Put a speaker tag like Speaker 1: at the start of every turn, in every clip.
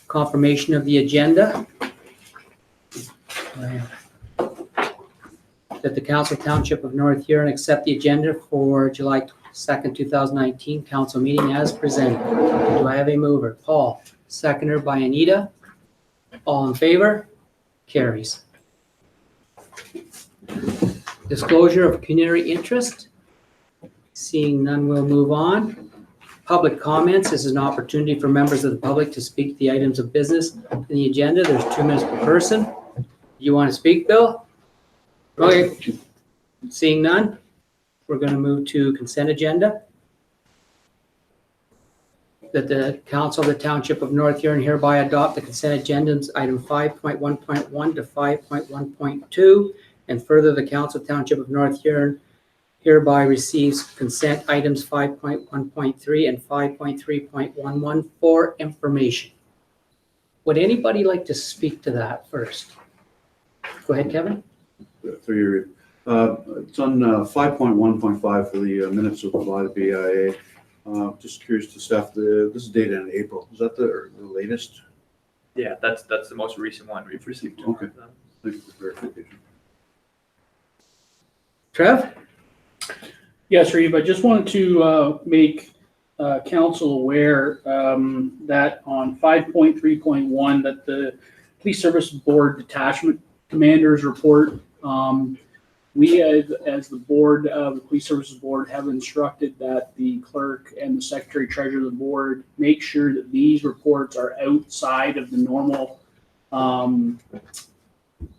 Speaker 1: Confirmation of the agenda. That the Council Township of North Huron accept the agenda for July 2nd, 2019 council meeting as presented. Do I have a mover? Paul. Seconder by Anita. All in favor? Carries. Disclosure of community interest. Seeing none, we'll move on. Public comments. This is an opportunity for members of the public to speak to the items of business in the agenda. There's 2 minutes per person. You want to speak, Bill? Okay. Seeing none, we're going to move to consent agenda. That the Council of the Township of North Huron hereby adopt the consent agendas item 5.1.1 to 5.1.2, and further the Council of the Township of North Huron hereby receives consent items 5.1.3 and 5.3.11 for information. Would anybody like to speak to that first? Go ahead, Kevin.
Speaker 2: Through your, it's on 5.1.5 for the minutes of the BIA. Just curious to staff, this is dated in April. Is that the latest?
Speaker 3: Yeah, that's the most recent one we've received.
Speaker 2: Okay. Thank you for verification.
Speaker 1: Trev?
Speaker 4: Yes, Reeve, I just wanted to make council aware that on 5.3.1 that the Police Service Board Detachment Commander's report, we as the board, the Police Services Board, have instructed that the clerk and the secretary treasurer of the board make sure that these reports are outside of the normal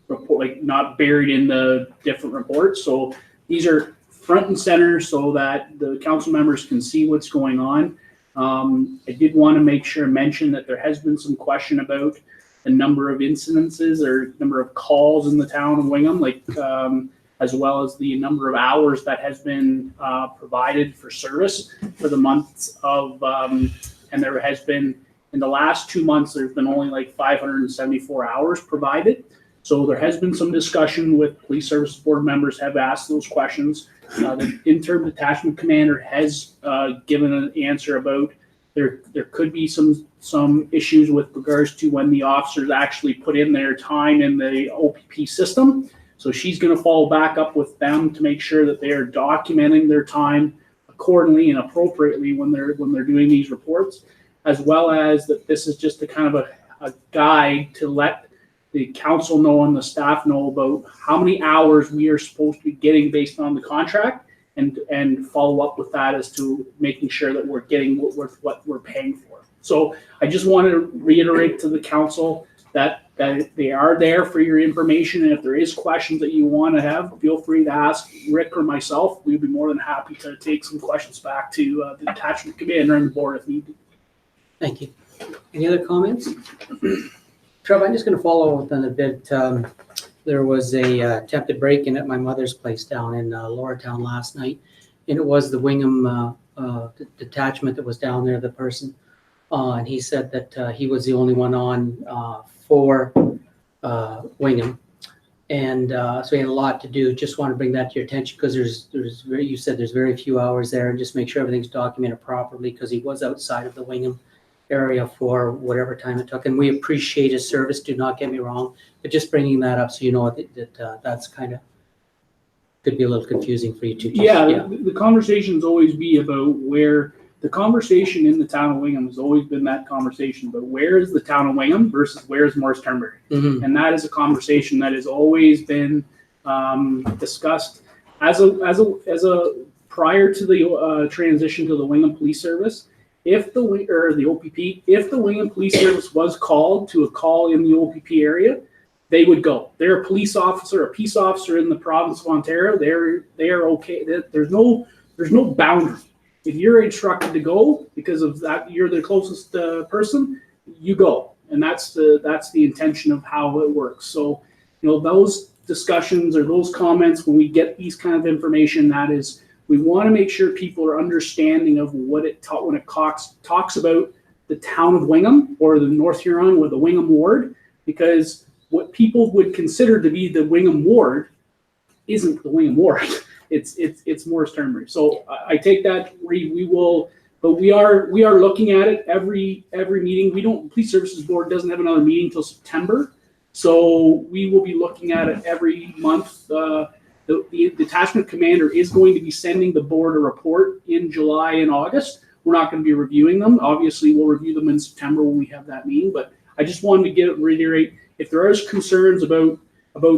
Speaker 4: report, like not buried in the different reports. So these are front and center so that the council members can see what's going on. I did want to mention that there has been some question about the number of incidences or number of calls in the town of Wingham, like as well as the number of hours that has been provided for service for the months of, and there has been, in the last 2 months, there's been only like 574 hours provided. So there has been some discussion with Police Service Board members have asked those questions. The interim detachment commander has given an answer about there could be some issues with regards to when the officers actually put in their time in the OPP system. So she's going to follow back up with them to make sure that they are documenting their time accordingly and appropriately when they're doing these reports, as well as that this is just a kind of a guide to let the council know and the staff know about how many hours we are supposed to be getting based on the contract, and follow up with that as to making sure that we're getting what we're paying for. So I just wanted to reiterate to the council that they are there for your information, and if there is questions that you want to have, feel free to ask Rick or myself. We'd be more than happy to take some questions back to the detachment commander and the board if needed.
Speaker 1: Thank you. Any other comments? Trev, I'm just going to follow up on a bit. There was a attempted break-in at my mother's place down in Lowertown last night, and it was the Wingham detachment that was down there, the person. And he said that he was the only one on for Wingham, and so he had a lot to do. Just want to bring that to your attention because you said there's very few hours there, and just make sure everything's documented properly because he was outside of the Wingham area for whatever time it took, and we appreciate his service. Do not get me wrong, but just bringing that up so you know that that's kind of could be a little confusing for you too.
Speaker 4: Yeah. The conversations always be about where. The conversation in the town of Wingham has always been that conversation, but where is the town of Wingham versus where is Morris Turnberry? Mm-hmm. And that is a conversation that has always been discussed as a prior to the transition to the Wingham Police Service. If the OPP, if the Wingham Police Service was called to a call in the OPP area, they would go. They're a police officer, a peace officer in the province of Ontario. They are okay. There's no boundary. If you're instructed to go because of that, you're the closest person, you go, and that's the intention of how it works. So, those discussions or those comments when we get these kind of information, that is, we want to make sure people are understanding of what it taught when it talks about the town of Wingham or the North Huron or the Wingham Ward, because what people would consider to be the Wingham Ward isn't the Wingham Ward. It's Morris Turnberry. So I take that. We will But we are looking at it every meeting. Police Services Board doesn't have another meeting till September. So we will be looking at it every month. The detachment commander is going to be sending the board a report in July and August. We're not going to be reviewing them. Obviously, we'll review them in September when we have that meeting. But I just wanted to reiterate, if there is concerns about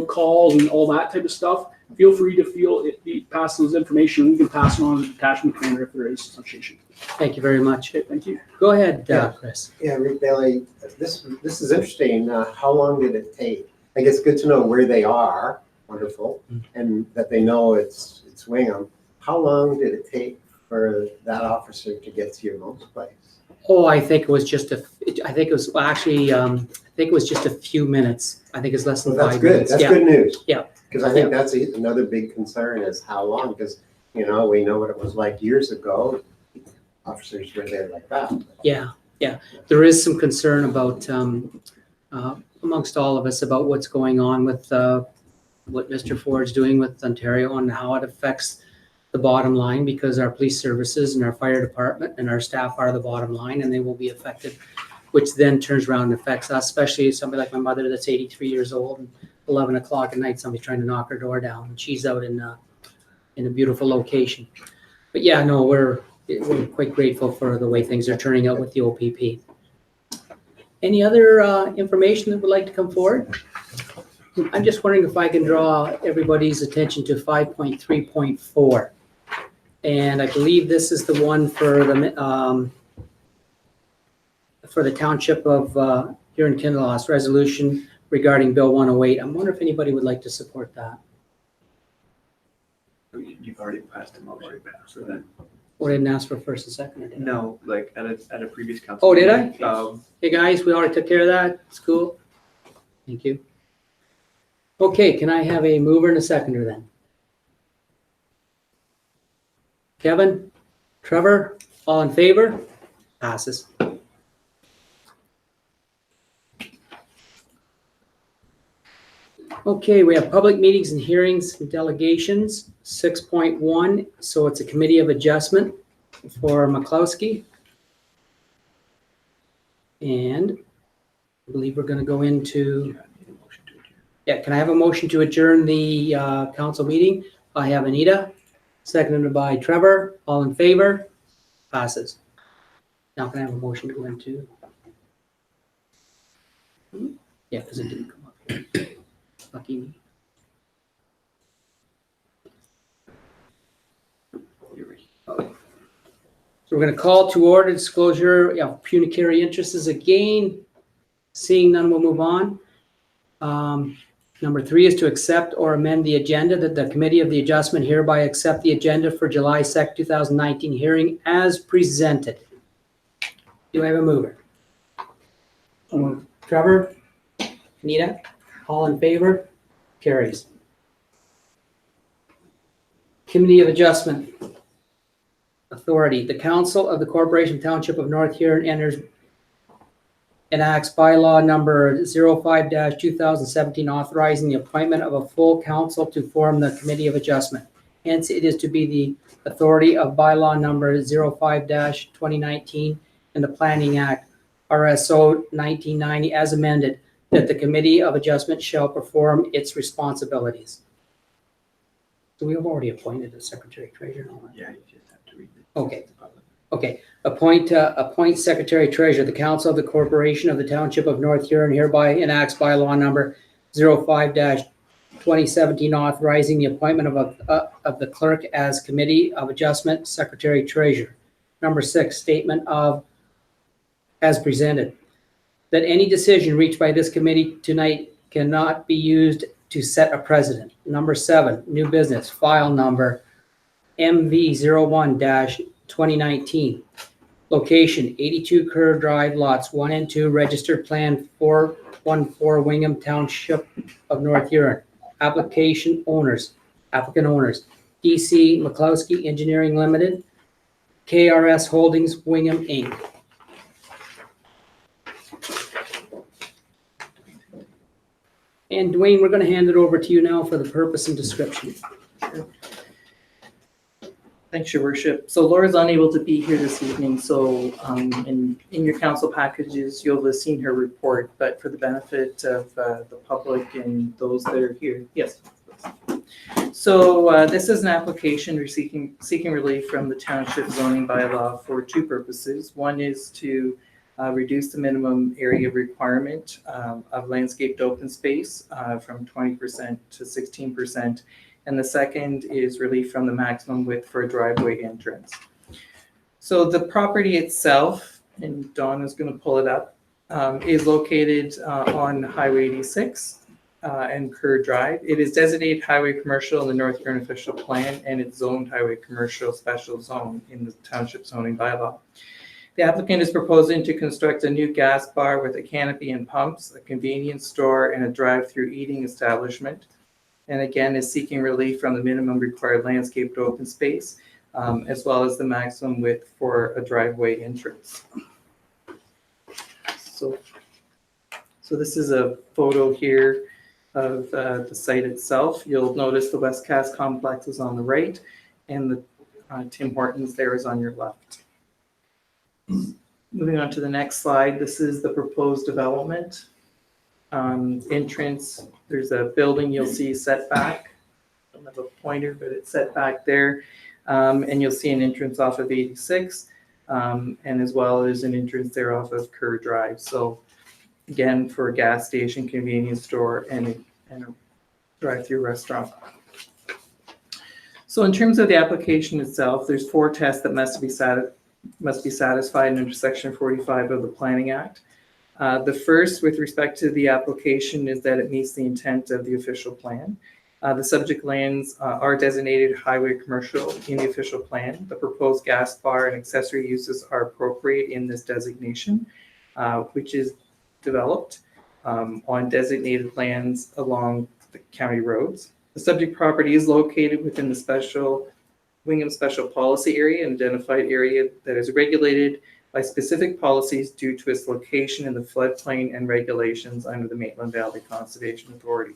Speaker 4: calls and all that type of stuff, feel free to pass those information. We can pass it on to the detachment commander if there is such issue.
Speaker 1: Thank you very much.
Speaker 4: Okay, thank you.
Speaker 1: Go ahead,
Speaker 5: Yeah.
Speaker 1: Chris.
Speaker 5: Yeah, Rick Bailey, this is interesting. How long did it take? I guess good to know where they are, wonderful, and that they know it's Wingham. How long did it take for that officer to get to your mom's place?
Speaker 1: Oh, I think it was just I think it was just a few minutes. I think it's less than
Speaker 5: Well,
Speaker 1: 5
Speaker 5: that's good.
Speaker 1: minutes.
Speaker 5: That's
Speaker 1: Yeah.
Speaker 5: good news.
Speaker 1: Yeah.
Speaker 5: Because I think that's another big concern is how long, because, we know what it was like years ago. Officers were there like that.
Speaker 1: Yeah. There is some concern about, amongst all of us about what's going on with what Mr. Ford's doing with Ontario and how it affects the bottom line, because our police services and our fire department and our staff are the bottom line, and they will be affected, which then turns around and affects us, especially somebody like my mother that's 83 years old, and 11 o'clock at night, somebody's trying to knock her door down, and she's out in a beautiful location. But yeah, no, we're quite grateful for the way things are turning out with the OPP. Any other information that would like to come forward? I'm just wondering if I can draw everybody's attention to 5.3.4. And I believe this is the one for the Township of Huron Kinloss resolution regarding Bill 108. I wonder if anybody would like to support that.
Speaker 3: You've already passed a motion, so then,
Speaker 1: Or didn't ask for first and second? Or did I?
Speaker 3: no, like at a previous council.
Speaker 1: Oh, did I?
Speaker 3: meeting,
Speaker 1: Hey, guys, we already took care of that. It's cool. Thank you. Okay, can I have a mover and a seconder then? Kevin, Trevor, all in favor? Passes. Okay, we have public meetings and hearings and delegations, 6.1. So it's a committee of adjustment for McCloskey. And I believe we're going to go into, can I have a motion to adjourn the council meeting? I have Anita, seconded by Trevor. All in favor? Passes. Now can I have a motion to go into? Yeah, because it didn't come up. Lucky me. Okay. So we're going to call to order disclosure of pecuniary interests again. Seeing none, we'll move on. Number 3 is to accept or amend the agenda, that the Committee of the Adjustment hereby accept the agenda for July 2nd, 2019 hearing as presented. Do I have a mover? Trevor? Anita? All in favor? Carries. Committee of Adjustment Authority. The Council of the Corporation Township of North Huron enacts bylaw number 05-2017 authorizing the appointment of a full council to form the Committee of Adjustment. Hence, it is to be the authority of bylaw number 05-2019 and the Planning Act, RSO 1990 as amended, that the Committee of Adjustment shall perform its responsibilities. So we have already appointed a Secretary Treasurer.
Speaker 3: Yeah, you just have to read it.
Speaker 1: Okay. Okay. Appoint Secretary Treasurer. The Council of the Corporation of the Township of North Huron hereby enacts bylaw number 05-2017 authorizing the appointment of the clerk as Committee of Adjustment Secretary Treasurer. Number 6, statement of as presented, that any decision reached by this committee tonight cannot be used to set a precedent. Number 7, new business, file number MV01-2019. Location, 82 Kerr Drive, lots 1 and 2, registered plan 414 Wingham Township of North Huron. Applicant owners, DC McCloskey Engineering Limited, KRS Holdings Wingham Inc. And Dwayne, we're going to hand it over to you now for the purpose and description.
Speaker 6: Thanks, Your Worship. So Laura's unable to be here this evening, so in your council packages, you'll have seen her report, but for the benefit of the public and those that are here, yes. So this is an application seeking relief from the township zoning bylaw for two purposes. One is to reduce the minimum area requirement of landscaped open space from 20% to 16%. And the second is relief from the maximum width for a driveway entrance. So the property itself, and Dawn is going to pull it up, is located on Highway 86 and Kerr Drive. It is designated highway commercial in the North Huron official plan, and it's zoned highway commercial special zone in the township zoning bylaw. The applicant is proposing to construct a new gas bar with a canopy and pumps, a convenience store, and a drive-through eating establishment. And again, is seeking relief from the minimum required landscaped open space, as well as the maximum width for a driveway entrance. So this is a photo here of the site itself. You'll notice the West Cast complex is on the right, and the Tim Hortons there is on your left. Moving on to the next slide, this is the proposed development. Entrance, there's a building you'll see setback. I don't have a pointer, but it's set back there. And you'll see an entrance off of 86, and as well as an entrance there off of Kerr Drive. So again, for a gas station, convenience store, and a drive-through restaurant. So in terms of the application itself, there's 4 tests that must be satisfied under Section 45 of the Planning Act. The first, with respect to the application, is that it meets the intent of the official plan. The subject lands are designated highway commercial in the official plan. The proposed gas bar and accessory uses are appropriate in this designation, which is developed on designated lands along the county roads. The subject property is located within the Wingham Special Policy Area, an identified area that is regulated by specific policies due to its location in the floodplain and regulations under the Maitland Valley Conservation Authority.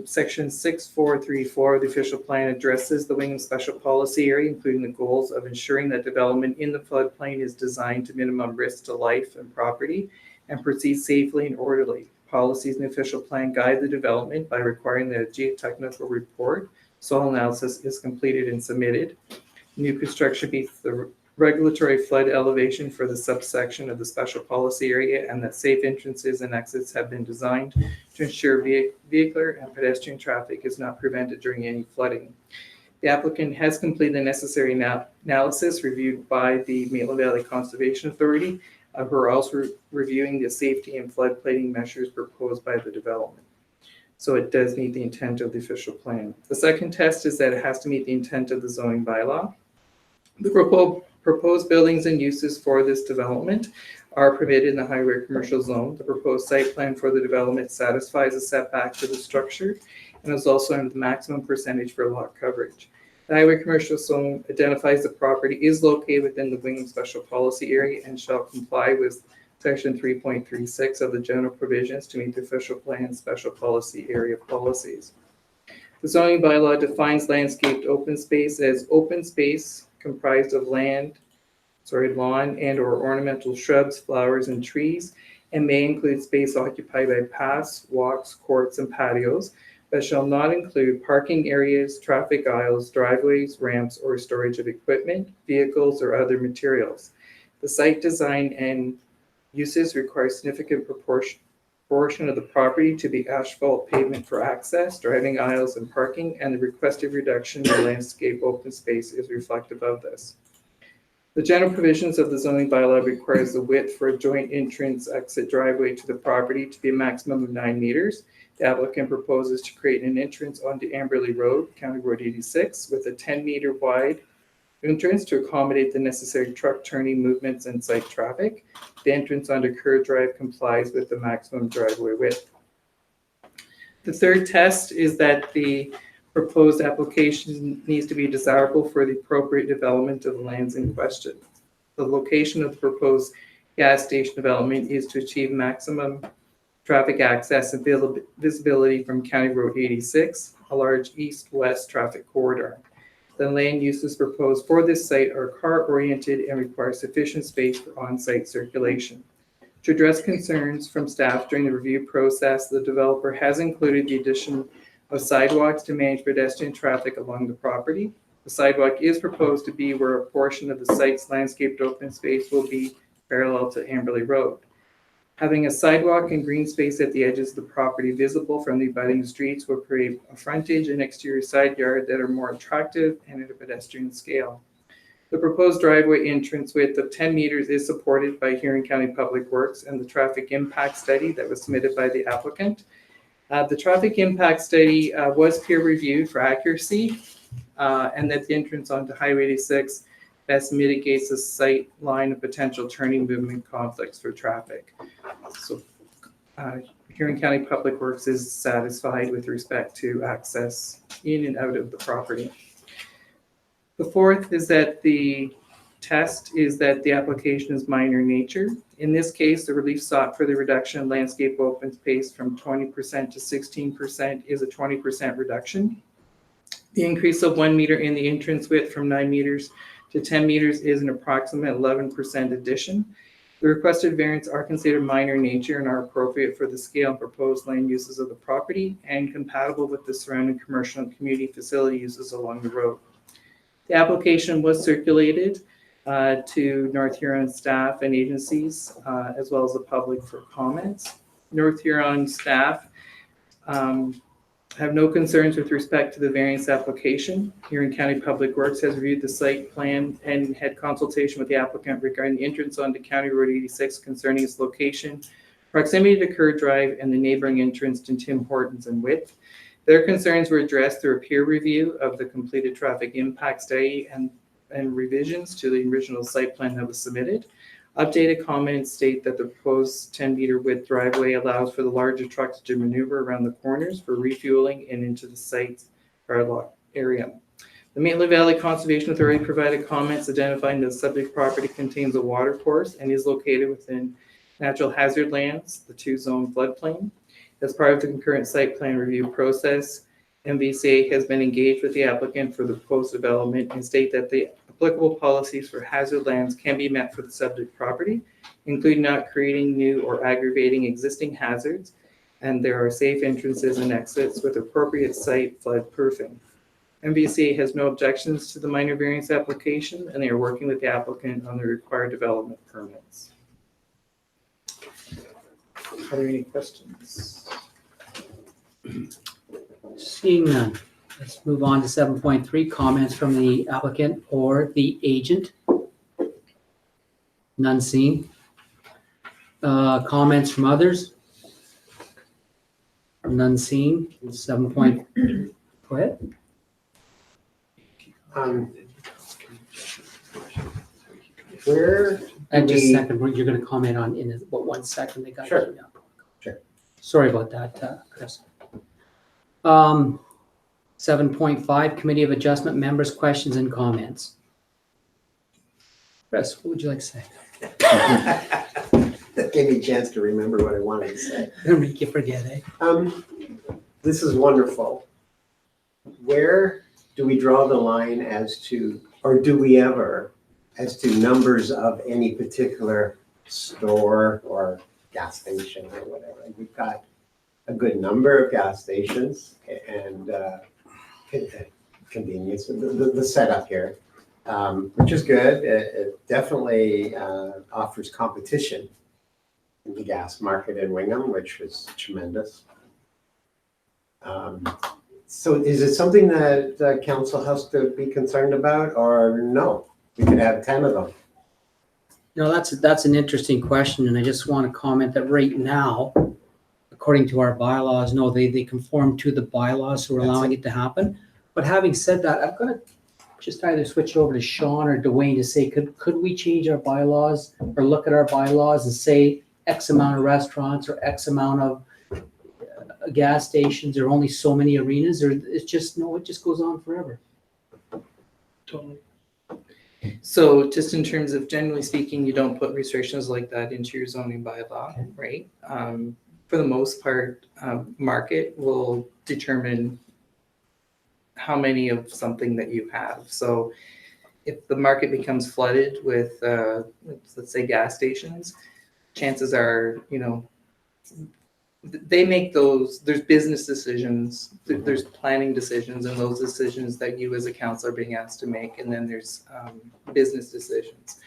Speaker 6: Section 6434 of the official plan addresses the Wingham Special Policy Area, including the goals of ensuring that development in the floodplain is designed to minimum risk to life and property and proceed safely and orderly. Policies in the official plan guide the development by requiring that a geotechnical report, soil analysis, is completed and submitted. New construction meets the regulatory flood elevation for the subsection of the special policy area, and that safe entrances and exits have been designed to ensure vehicular and pedestrian traffic is not prevented during any flooding. The applicant has completed the necessary analysis reviewed by the Maitland Valley Conservation Authority, who are also reviewing the safety and floodplain measures proposed by the development. So it does meet the intent of the official plan. The second test is that it has to meet the intent of the zoning bylaw. The proposed buildings and uses for this development are permitted in the highway commercial zone. The proposed site plan for the development satisfies a setback to the structure and is also under the maximum percentage for lot coverage. The highway commercial zone identifies the property is located within the Wingham Special Policy Area and shall comply with Section 3.36 of the general provisions to meet the official plan special policy area policies. The zoning bylaw defines landscaped open space as open space comprised of lawn and or ornamental shrubs, flowers, and trees, and may include space occupied by paths, walks, courts, and patios, but shall not include parking areas, traffic aisles, driveways, ramps, or storage of equipment, vehicles, or other materials. The site design and uses require significant proportion of the property to be asphalt pavement for access, driving aisles, and parking, and the requested reduction in landscape open space is reflective of this. The general provisions of the zoning bylaw requires the width for a joint entrance exit driveway to the property to be a maximum of 9 meters. The applicant proposes to create an entrance onto Amberley Road, County Road 86, with a 10-meter wide entrance to accommodate the necessary truck turning movements and site traffic. The entrance onto Kerr Drive complies with the maximum driveway width. The third test is that the proposed application needs to be desirable for the appropriate development of the lands in question. The location of the proposed gas station development is to achieve maximum traffic access and visibility from County Road 86, a large east-west traffic corridor. The land uses proposed for this site are car-oriented and require sufficient space for on-site circulation. To address concerns from staff during the review process, the developer has included the addition of sidewalks to manage pedestrian traffic along the property. The sidewalk is proposed to be where a portion of the site's landscaped open space will be parallel to Amberley Road. Having a sidewalk and green space at the edges of the property visible from the abutting streets will create a frontage and exterior side yard that are more attractive and at a pedestrian scale. The proposed driveway entrance width of 10 meters is supported by Huron County Public Works and the traffic impact study that was submitted by the applicant. The traffic impact study was peer reviewed for accuracy and that the entrance onto Highway 86 best mitigates the sight line of potential turning movement conflicts for traffic. So Huron County Public Works is satisfied with respect to access in and out of the property. The fourth is that the test is that the application is minor in nature. In this case, the relief sought for the reduction in landscape open space from 20% to 16% is a 20% reduction. The increase of 1 meter in the entrance width from 9 meters to 10 meters is an approximate 11% addition. The requested variants are considered minor in nature and are appropriate for the scale and proposed land uses of the property and compatible with the surrounding commercial and community facility uses along the road. The application was circulated to North Huron staff and agencies, as well as the public for comments. North Huron staff have no concerns with respect to the variance application. Huron County Public Works has reviewed the site plan and had consultation with the applicant regarding the entrance onto County Road 86 concerning its location, proximity to Kerr Drive, and the neighboring entrance to Tim Hortons and width. Their concerns were addressed through a peer review of the completed traffic impact study and revisions to the original site plan that was submitted. Updated comments state that the proposed 10-meter width driveway allows for the larger trucks to maneuver around the corners for refueling and into the site's parallel area. The Maitland Valley Conservation Authority provided comments identifying that the subject property contains a water course and is located within natural hazard lands, the 2-zone floodplain. As part of the concurrent site plan review process, MVCA has been engaged with the applicant for the proposed development and state that the applicable policies for hazard lands can be met for the subject property, including not creating new or aggravating existing hazards, and there are safe entrances and exits with appropriate site flood proofing. MVCA has no objections to the minor variance application, and they are working with the applicant on the required development permits. Are there any questions?
Speaker 1: Seeing none, let's move on to 7.3, comments from the applicant or the agent. None seen. Comments from others? None seen. 7. Go ahead.
Speaker 5: Where
Speaker 1: And just a
Speaker 5: we-
Speaker 1: second, you're going to comment on in about 1 second. They got
Speaker 5: Sure.
Speaker 1: you. Yeah.
Speaker 5: Sure.
Speaker 1: Sorry about that, Chris. 7.5, Committee of Adjustment members, questions and comments. Chris, what would you like to say?
Speaker 5: That gave me a chance to remember what I wanted to say.
Speaker 1: Don't make you forget, eh?
Speaker 5: This is wonderful. Where do we draw the line as to, or do we ever, as to numbers of any particular store or gas station or whatever? We've got a good number of gas stations and convenience, the setup here, which is good. It definitely offers competition in the gas market in Wingham, which was tremendous. So is it something that council has to be concerned about, or no? We could have 10 of them.
Speaker 1: No, that's an interesting question, and I just want to comment that right now, according to our bylaws, no, they conform to the bylaws, so we're allowing it to happen. But having said that, I'm going to just either switch over to Sean or Dwayne to say, could we change our bylaws or look at our bylaws and say X amount of restaurants or X amount of gas stations or only so many arenas, or it's just, no, it just goes on forever.
Speaker 6: Totally. So just in terms of generally speaking, you don't put restrictions like that into your zoning bylaw, right? For the most part, market will determine how many of something that you have. So if the market becomes flooded with, let's say, gas stations, chances are, they make those, there's business decisions, there's planning decisions, and those decisions that you as a council are being asked to make, and then there's business decisions.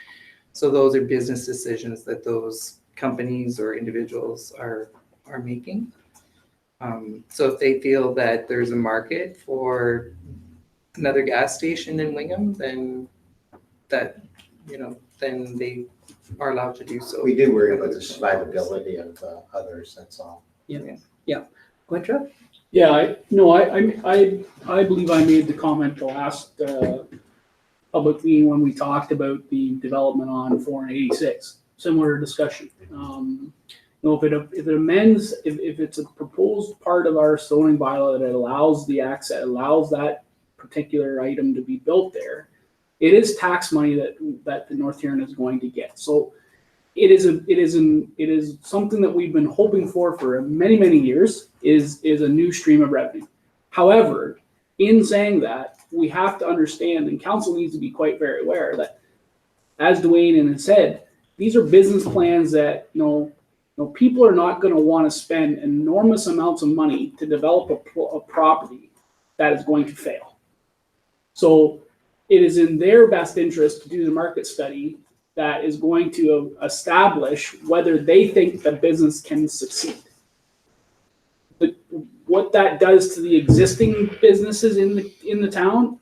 Speaker 6: So those are business decisions that those companies or individuals are making. So if they feel that there's a market for another gas station in Wingham, then then they are allowed to do so.
Speaker 5: We do worry about the survivability of others, that's all.
Speaker 1: Go ahead, Trev.
Speaker 4: Yeah, I believe I made the comment the last public meeting when we talked about the development on 486. Similar discussion. If it amends, if it's a proposed part of our zoning bylaw that it allows the access, allows that particular item to be built there, it is tax money that the North Huron is going to get. So it is something that we've been hoping for many, many years is a new stream of revenue. However, in saying that, we have to understand, and council needs to be quite very aware that, as Dwayne has said, these are business plans that people are not going to want to spend enormous amounts of money to develop a property that is going to fail. So it is in their best interest to do the market study that is going to establish whether they think the business can succeed. But what that does to the existing businesses in the town,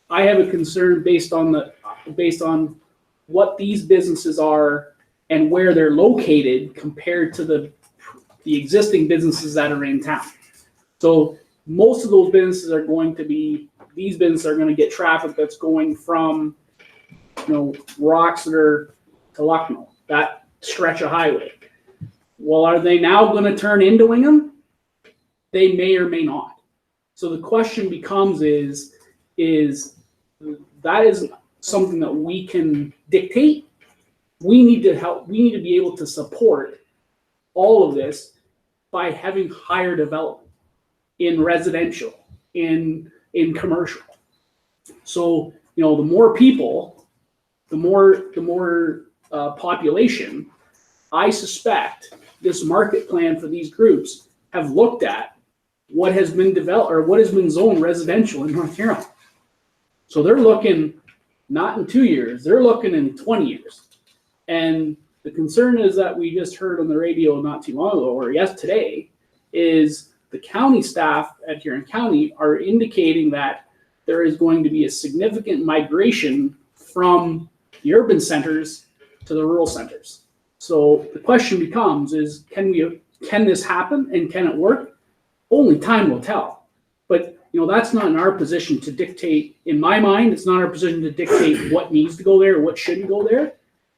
Speaker 4: I have a concern based on what these businesses are and where they're located compared to the existing businesses that are in town. So most of those businesses are going to get traffic that's going from, Roxeter to Lucknow, that stretch of highway. Well, are they now going to turn into Wingham? They may or may not. So the question becomes is that is something that we can dictate. We need to help. We need to be able to support all of this by having higher development in residential, in commercial. So the more people, the more population. I suspect this market plan for these groups have looked at what has been developed or what has been zoned residential in North Huron. So they're looking not in 2 years, they're looking in 20 years. And the concern is that we just heard on the radio not too long ago, or today, is the county staff at Huron County are indicating that there is going to be a significant migration from the urban centers to the rural centers. So the question becomes is, can this happen and can it work? Only time will tell. But that's not in our position to dictate. In my mind, it's not our position to dictate what needs to go there or what shouldn't go there.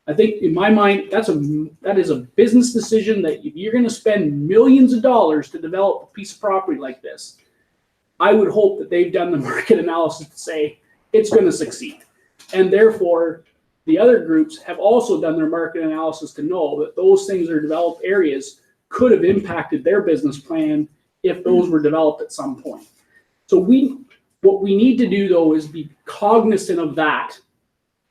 Speaker 4: I think in my mind, that is a business decision that if you're going to spend millions of dollars to develop a piece of property like this, I would hope that they've done the market analysis to say it's going to succeed. And therefore, the other groups have also done their market analysis to know that those things are developed areas could have impacted their business plan if those were developed at some point. So what we need to do though is be cognizant of that.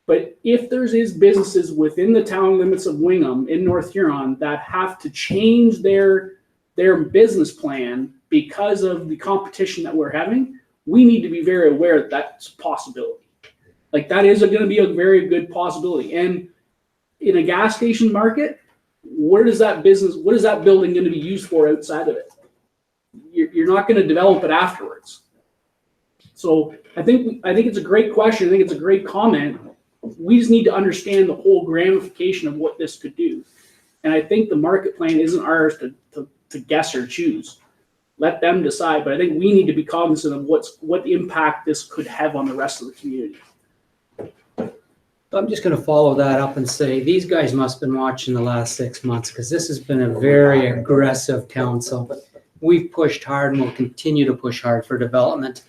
Speaker 4: But if there is businesses within the town limits of Wingham in North Huron that have to change their business plan because of the competition that we're having, we need to be very aware that that's a possibility. Like that is going to be a very good possibility. And in a gas station market, what is that building going to be used for outside of it? You're not going to develop it afterwards. So I think it's a great question. I think it's a great comment. We just need to understand the whole ramification of what this could do. And I think the market plan isn't ours to guess or choose. Let them decide. But I think we need to be cognizant of what impact this could have on the rest of the community.
Speaker 1: I'm just going to follow that up and say these guys must have been watching the last 6 months because this has been a very aggressive council. We've pushed hard and we'll continue to push hard for development.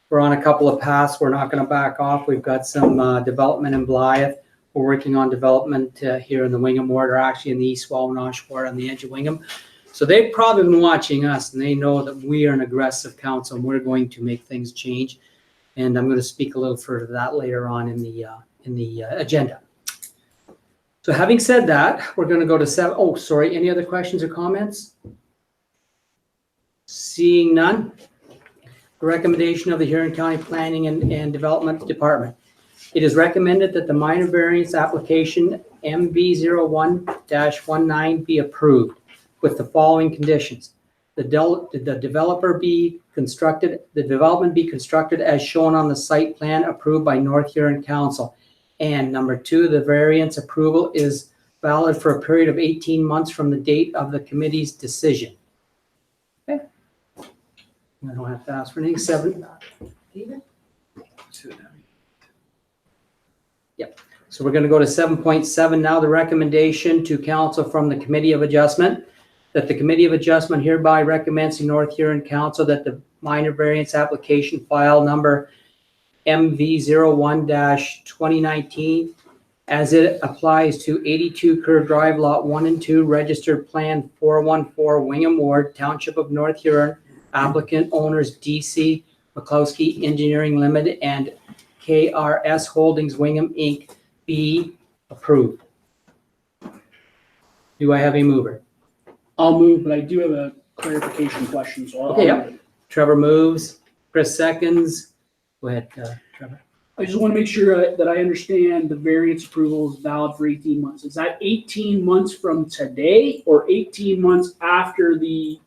Speaker 1: We're on a couple of paths. We're not going to back off. We've got some development in Blythe. We're working on development here in the Wingham ward, or actually in the East Swawanosh ward on the edge of Wingham. So they've probably been watching us and they know that we are an aggressive council and we're going to make things change. And I'm going to speak a little further to that later on in the agenda. So having said that, we're going to go to any other questions or comments? Seeing none. The recommendation of the Huron County Planning and Development Department. It is recommended that the minor variance application MV01-19 be approved with the following conditions. The development be constructed as shown on the site plan approved by North Huron Council. And number 2, the variance approval is valid for a period of 18 months from the date of the committee's decision. Okay. I don't have to ask for anything. 7. So we're going to go to 7.7 now, the recommendation to council from the Committee of Adjustment, that the Committee of Adjustment hereby recommends to North Huron Council that the minor variance application file number MV01-2019 as it applies to 82 Kerr Drive, Lot 1 and 2, Registered Plan 414, Wingham Ward, Township of North Huron, applicant owners DC McCloskey Engineering Limited and KRS Holdings Wingham Inc. be approved. Do I have a mover?
Speaker 4: I'll move, but I do have a clarification question, so I'll.
Speaker 1: Okay, yeah. Trevor moves, Chris seconds. Go ahead, Trevor.
Speaker 4: I just want to make sure that I understand the variance approval is valid for 18 months. Is that 18 months from today or 18 months after the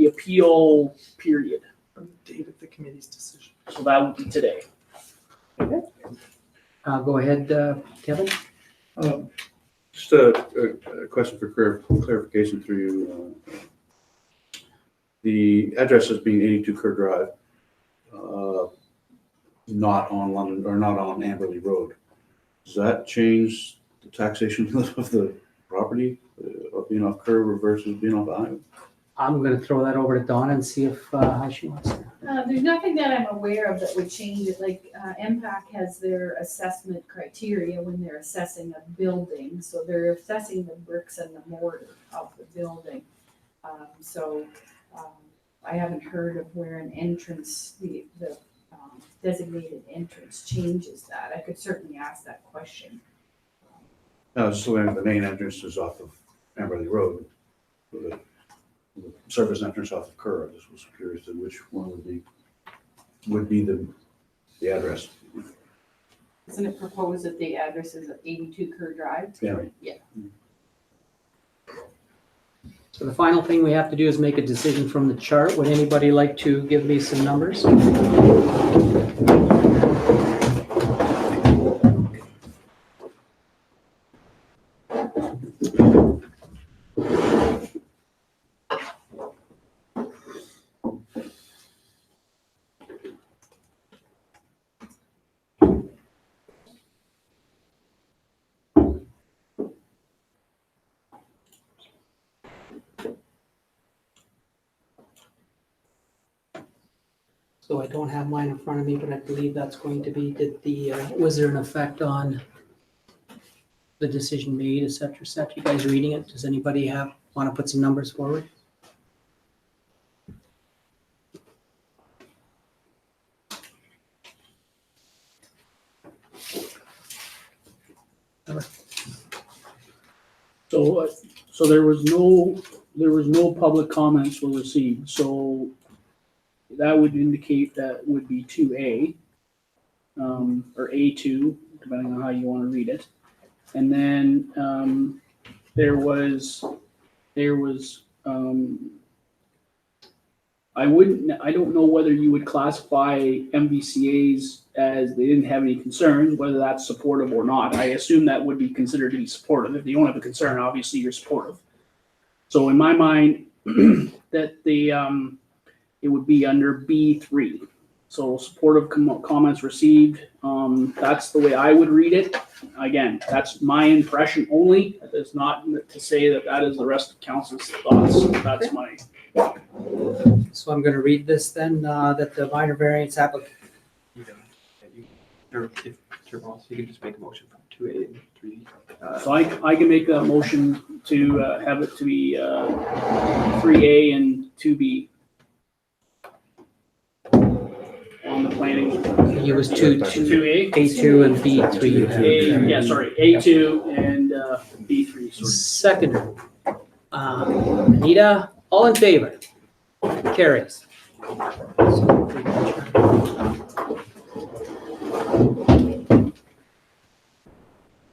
Speaker 4: appeal period?
Speaker 6: From the date of the committee's decision.
Speaker 4: So that would be today.
Speaker 1: Go ahead, Kevin.
Speaker 2: Just a question for clarification through you. The address is being 82 Kerr Drive, not on London or not on Amberley Road. Does that change the taxation of the property of being off Kerr versus being off the highway?
Speaker 1: I'm going to throw that over to Donna and see if how she wants to.
Speaker 7: There's nothing that I'm aware of that would change it, like MPAC has their assessment criteria when they're assessing a building, so they're assessing the bricks and the mortar of the building. I haven't heard of where an entrance, the designated entrance changes that. I could certainly ask that question.
Speaker 2: No, just looking at the main entrance is off of Amberley Road. The service entrance off of Kerr. I just was curious to which one would be the address.
Speaker 7: Isn't it proposed that the address is at 82 Kerr Drive?
Speaker 2: Yeah.
Speaker 7: Yeah.
Speaker 1: So the final thing we have to do is make a decision from the chart. Would anybody like to give me some numbers? So I don't have mine in front of me, but I believe that's going to be, was there an effect on the decision made, et cetera, et cetera? You guys reading it? Does anybody want to put some numbers forward?
Speaker 4: So there was no public comments were received, so that would indicate that would be 2A, or A2, depending on how you want to read it. And then there was I don't know whether you would classify MVCAs as they didn't have any concerns, whether that's supportive or not. I assume that would be considered to be supportive. If you don't have a concern, obviously you're supportive. So in my mind, that it would be under B3. So supportive comments received. That's the way I would read it. Again, that's my impression only. It's not to say that that is the rest of council's thoughts. That's my.
Speaker 1: So I'm going to read this then, that the minor variance application.
Speaker 3: Or if Ross, you can just make a motion from 2A and 3.
Speaker 4: So I can make a motion to have it to be 3A and 2B on the planning.
Speaker 1: It was two,
Speaker 4: Two A.
Speaker 1: A2 and B3 you have.
Speaker 4: A2 and B3. Sorry.
Speaker 1: Second. Anita, all in favor? Carries.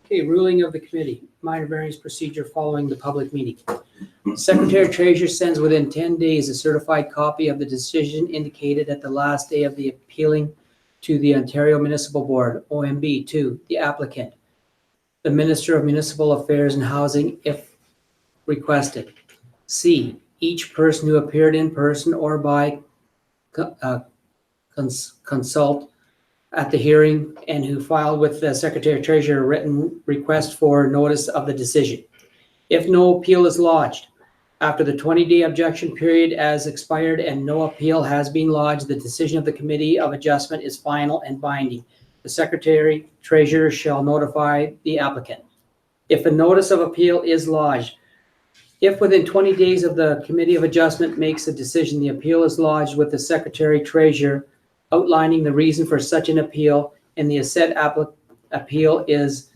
Speaker 1: Okay, ruling of the committee, minor variance procedure following the public meeting. Secretary Treasurer sends within 10 days a certified copy of the decision indicated at the last day of the appealing to the Ontario Municipal Board, OMB, to the applicant, the Minister of Municipal Affairs and Housing, if requested. C, each person who appeared in person or by consult at the hearing and who filed with the Secretary Treasurer a written request for notice of the decision. If no appeal is lodged, after the 20-day objection period has expired and no appeal has been lodged, the decision of the Committee of Adjustment is final and binding. The Secretary Treasurer shall notify the applicant. If a notice of appeal is lodged, if within 20 days of the Committee of Adjustment makes a decision, the appeal is lodged with the Secretary Treasurer outlining the reason for such an appeal, and the said appeal is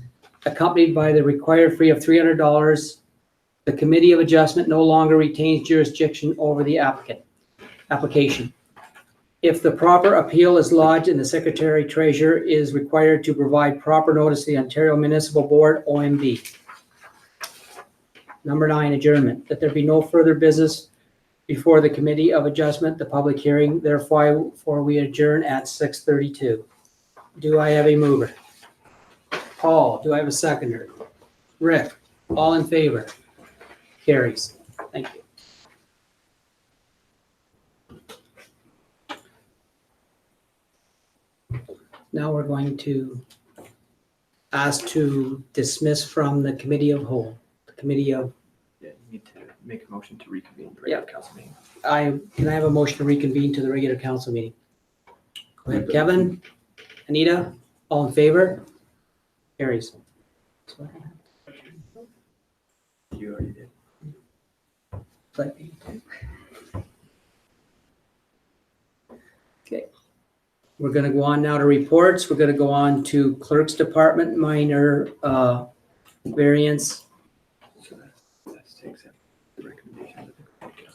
Speaker 1: accompanied by the required fee of $300, the Committee of Adjustment no longer retains jurisdiction over the application. If the proper appeal is lodged and the Secretary Treasurer is required to provide proper notice to the Ontario Municipal Board, OMB. Number 9, adjournment. That there be no further business before the Committee of Adjustment, the public hearing, therefore we adjourn at 6:32. Do I have a mover? Paul, do I have a seconder? Rick, all in favor? Carries. Thank you. Now we're going to ask to dismiss from the Committee of Whole, the Committee of,
Speaker 3: Yeah, you need to make a motion to reconvene the regular council meeting.
Speaker 1: can I have a motion to reconvene to the regular council meeting? Go ahead, Kevin, Anita, all in favor? Carries.
Speaker 3: You already did.
Speaker 1: Okay. We're gonna go on now to reports. We're gonna go on to Clerk's Department, minor variance.
Speaker 3: So that's to accept the recommendation of the council.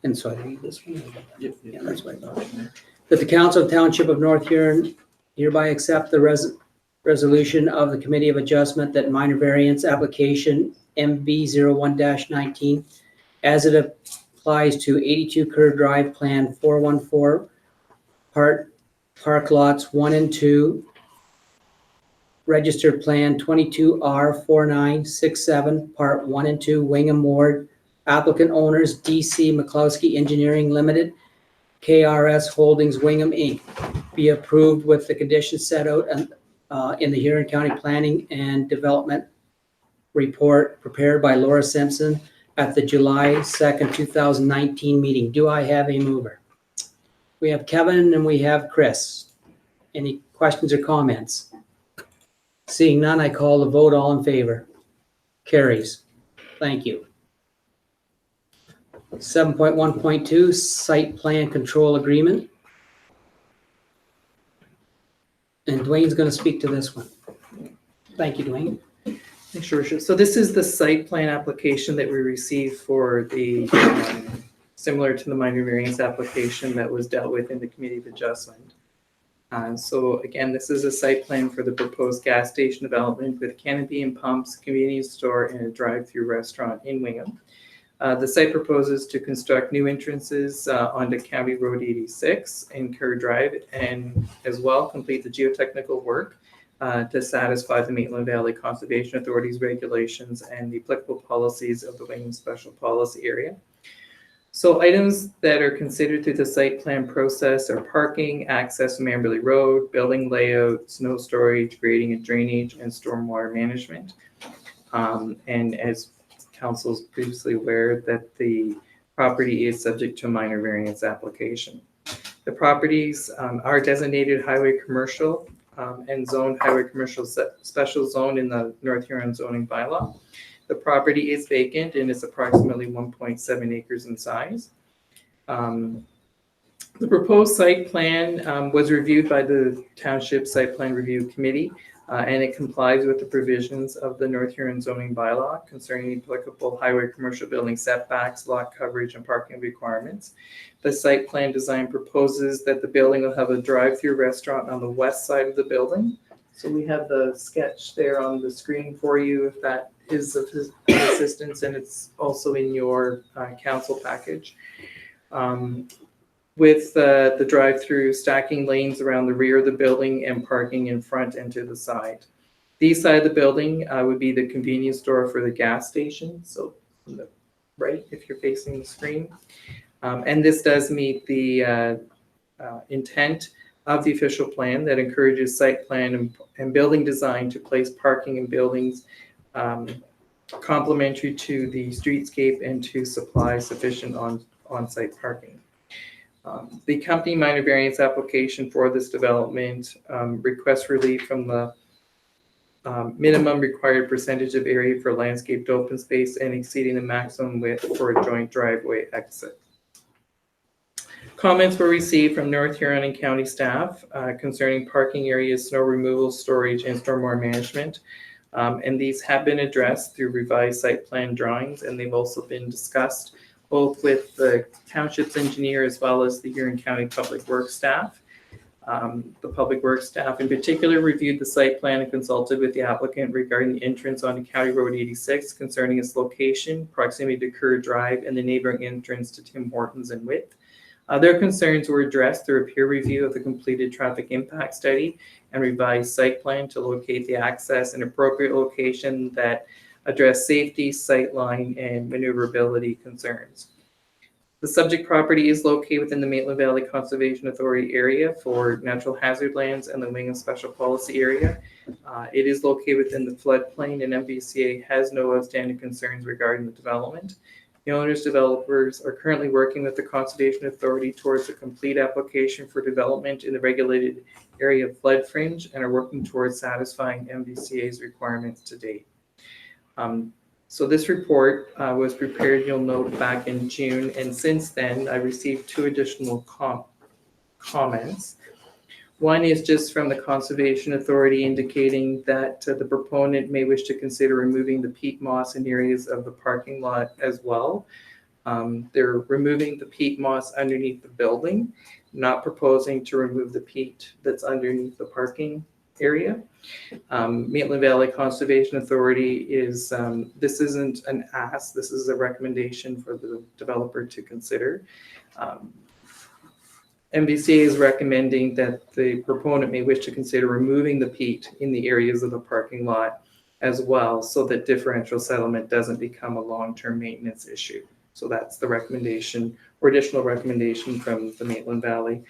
Speaker 1: And so I read this one.
Speaker 3: Yep.
Speaker 1: Yeah, that's what I thought. That the Council of Township of North Huron hereby accept the resolution of the Committee of Adjustment that minor variance application MB01-19 as it applies to 82 Kerr Drive Plan 414 Park Lots 1 and 2, Registered Plan 22R4967 Part 1 and 2, Wingham Ward, applicant owners DC McCloskey Engineering Limited, KRS Holdings Wingham Inc., be approved with the conditions set out in the Huron County Planning and Development report prepared by Laura Simpson at the July 2nd, 2019 meeting. Do I have a mover? We have Kevin and we have Chris. Any questions or comments? Seeing none, I call the vote. All in favor? Carries. Thank you. 7.1.2 Site Plan Control Agreement. And Dwayne's going to speak to this one. Thank you, Dwayne.
Speaker 6: Thanks, Your Worship. So this is the site plan application that we received for the, similar to the minor variance application that was dealt with in the Committee of Adjustment. So again, this is a site plan for the proposed gas station development with canopy and pumps, convenience store, and a drive-through restaurant in Wingham. The site proposes to construct new entrances onto County Road 86 and Kerr Drive, and as well complete the geotechnical work to satisfy the Maitland Valley Conservation Authority's regulations and the applicable policies of the Wingham Special Policy Area. So items that are considered through the site plan process are parking, access to Amberley Road, building layout, snow storage, grading and drainage, and stormwater management. And as Council's previously aware, that the property is subject to a minor variance application. The properties are designated highway commercial and zoned highway commercial special zone in the North Huron zoning bylaw. The property is vacant and is approximately 1.7 acres in size. The proposed site plan was reviewed by the Township Site Plan Review Committee, and it complies with the provisions of the North Huron zoning bylaw concerning applicable highway commercial building setbacks, lot coverage, and parking requirements. The site plan design proposes that the building will have a drive-through restaurant on the west side of the building. So we have the sketch there on the screen for you if that is of assistance, and it's also in your council package. With the drive-through stacking lanes around the rear of the building and parking in front and to the side. The east side of the building would be the convenience store for the gas station, so on the right if you're facing the screen. And this does meet the intent of the official plan that encourages site plan and building design to place parking in buildings complementary to the streetscape and to supply sufficient on-site parking. The company minor variance application for this development requests relief from the minimum required percentage of area for landscaped open space and exceeding the maximum width for a joint driveway exit. Comments were received from North Huron and County staff concerning parking areas, snow removal, storage, and stormwater management. And these have been addressed through revised site plan drawings, and they've also been discussed both with the township's engineer as well as the Huron County Public Works staff. The Public Works staff in particular reviewed the site plan and consulted with the applicant regarding the entrance onto County Road 86 concerning its location, proximity to Kerr Drive, and the neighboring entrance to Tim Hortons and width. Their concerns were addressed through a peer review of the completed traffic impact study and revised site plan to locate the access and appropriate location that address safety, sightline, and maneuverability concerns. The subject property is located within the Maitland Valley Conservation Authority area for natural hazard lands and the Wingham Special Policy area. It is located within the floodplain, and MVCA has no outstanding concerns regarding the development. The owners developers are currently working with the Conservation Authority towards a complete application for development in the regulated area of flood fringe and are working towards satisfying MVCA's requirements to date. So this report was prepared, you'll note, back in June, and since then I received two additional comments. One is just from the Conservation Authority indicating that the proponent may wish to consider removing the peat moss in areas of the parking lot as well. They're removing the peat moss underneath the building, not proposing to remove the peat that's underneath the parking area. Maitland Valley Conservation Authority is, this isn't an ask, this is a recommendation for the developer to consider. MVCA is recommending that the proponent may wish to consider removing the peat in the areas of the parking lot as well, so that differential settlement doesn't become a long-term maintenance issue. So that's the recommendation or additional recommendation from the Maitland Valley.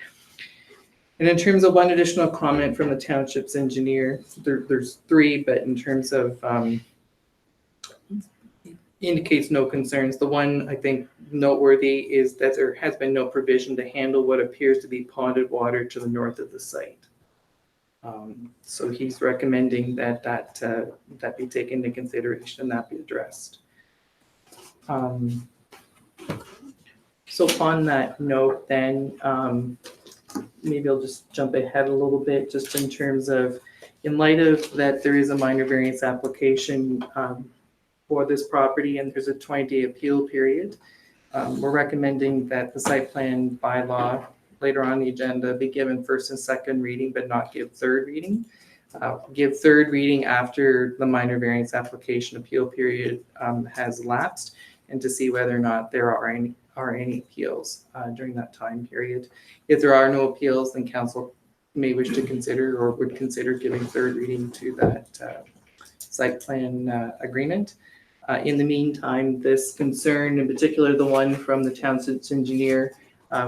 Speaker 6: And in terms of one additional comment from the township's engineer, there's three, but in terms of indicates no concerns. The one I think noteworthy is that there has been no provision to handle what appears to be ponded water to the north of the site. So he's recommending that be taken into consideration and that be addressed. So on that note then, maybe I'll just jump ahead a little bit just in terms of, in light of that there is a minor variance application for this property and there's a 20-day appeal period. We're recommending that the site plan bylaw later on the agenda be given first and second reading, but not give third reading. Give third reading after the minor variance application appeal period has lapsed, and to see whether or not there are any appeals during that time period. If there are no appeals, then council may wish to consider or would consider giving third reading to that site plan agreement. In the meantime, this concern, in particular the one from the township's engineer,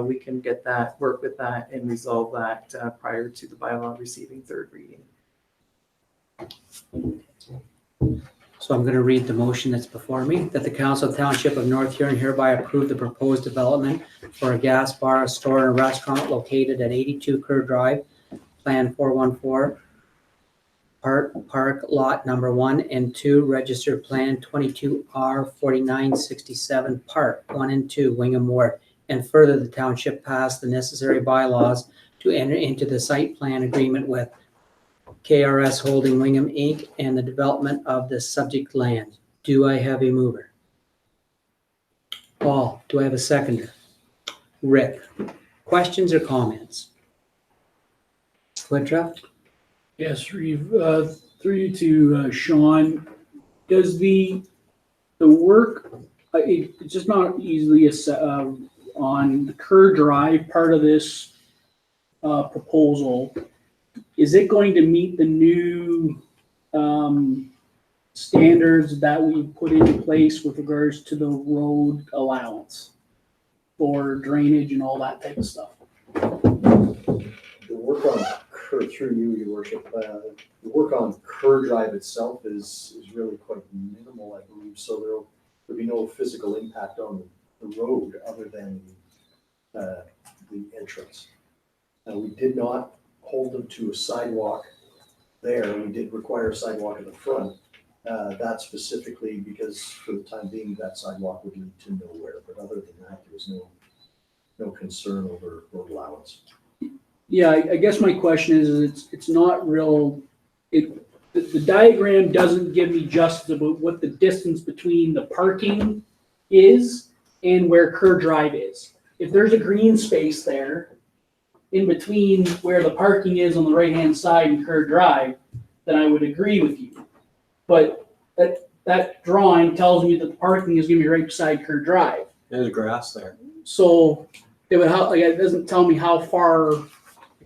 Speaker 6: we can get that, work with that and resolve that prior to the bylaw receiving third reading.
Speaker 1: So I'm going to read the motion that's before me, that the Council of the Township of North Huron hereby approve the proposed development for a gas bar, a store, and a restaurant located at 82 Kerr Drive, Plan 414, Park Lot Number 1 and 2, Registered Plan 22R4967, Park 1 and 2, Wingham Ward, and further the township pass the necessary bylaws to enter into the site plan agreement with KRS Holding Wingham Inc. and the development of the subject land. Do I have a mover? Paul, do I have a seconder? Rick, questions or comments? Woodruff?
Speaker 4: Yes, Reeve, through you to Sean, does the work, it's just not easily on the Kerr Drive part of this proposal, is it going to meet the new standards that we put into place with regards to the road allowance for drainage and all that type of stuff?
Speaker 3: The work on Kerr, through you, your worship, the work on Kerr Drive itself is really quite minimal, I believe, so there'll be no physical impact on the road other than the entrance. We did not hold them to a sidewalk there, we did require a sidewalk in the front. That specifically because for the time being, that sidewalk would lead to nowhere, but other than that, there was no concern over road allowance.
Speaker 4: Yeah, I guess my question is it's not real, the diagram doesn't give me justice about what the distance between the parking is and where Kerr Drive is. If there's a green space there in between where the parking is on the right-hand side and Kerr Drive, then I would agree with you. But that drawing tells me that the parking is gonna be right beside Kerr Drive.
Speaker 8: There's grass there.
Speaker 4: So it would help, like, it doesn't tell me how far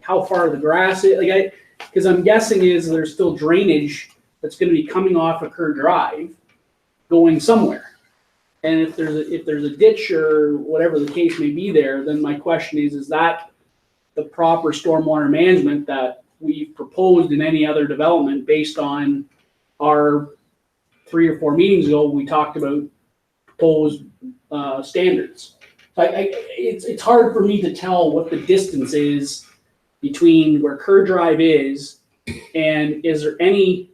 Speaker 4: the grass is, because I'm guessing there's still drainage that's gonna be coming off of Kerr Drive going somewhere. And if there's a ditch or whatever the case may be there, then my question is that the proper stormwater management that we've proposed in any other development based on our 3 or 4 meetings ago, we talked about proposed standards. So it's hard for me to tell what the distance is between where Kerr Drive is and is there any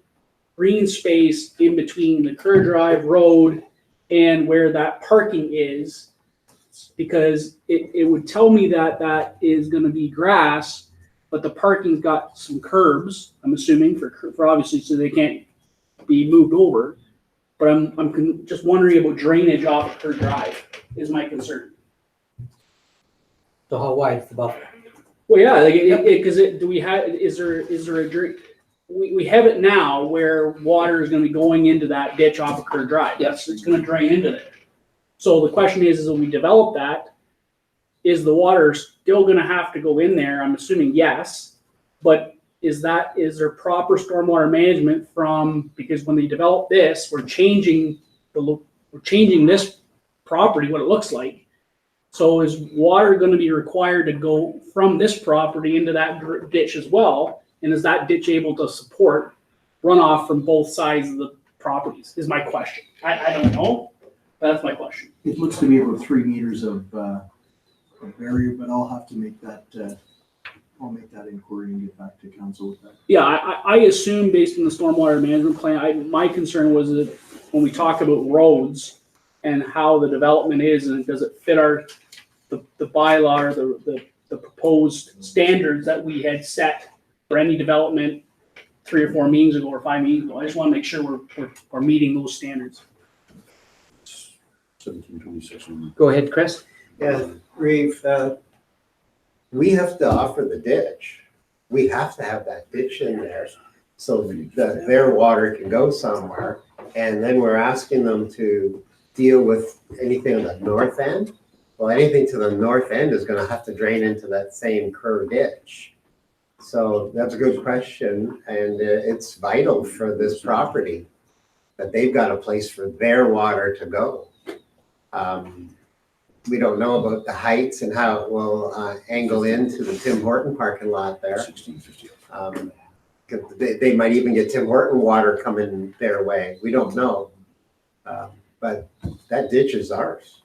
Speaker 4: green space in between the Kerr Drive road and where that parking is, because it would tell me that is going to be grass, but the parking's got some curbs, I'm assuming for obviously so they can't be moved over. But I'm just wondering about drainage off of Kerr Drive is my concern.
Speaker 1: So how wide is the buffer?
Speaker 4: Well, yeah, is there a drain? We have it now where water is gonna be going into that ditch off of Kerr Drive. Yes, it's gonna drain into there. So the question is when we develop that, is the water still gonna have to go in there? I'm assuming yes, but is there proper stormwater management because when they develop this, we're changing this property, what it looks like. So is water going to be required to go from this property into that ditch as well? And is that ditch able to support runoff from both sides of the properties is my question. I don't know, but that's my question.
Speaker 9: It looks to be about 3 meters of barrier, but I'll have to make that, I'll make that inquiry and get back to council with that.
Speaker 4: Yeah, I assume based on the stormwater management plan, my concern was that when we talk about roads and how the development is, and does it fit the bylaw or the proposed standards that we had set for any development 3 or 4 meetings ago or 5 meetings ago. I just want to make sure we're meeting those standards.
Speaker 2: 1726.
Speaker 1: Go ahead, Chris.
Speaker 5: Yeah, Reeve, we have to offer the ditch. We have to have that ditch in there so that their water can go somewhere. And then we're asking them to deal with anything on the north end. Well, anything to the north end is gonna have to drain into that same Kerr ditch. So that's a good question, and it's vital for this property that they've got a place for their water to go. We don't know about the heights and how it will angle into the Tim Horton parking lot there.
Speaker 2: 1650.
Speaker 5: 'Cause they might even get Tim Horton water coming their way. We don't know. But that ditch is ours.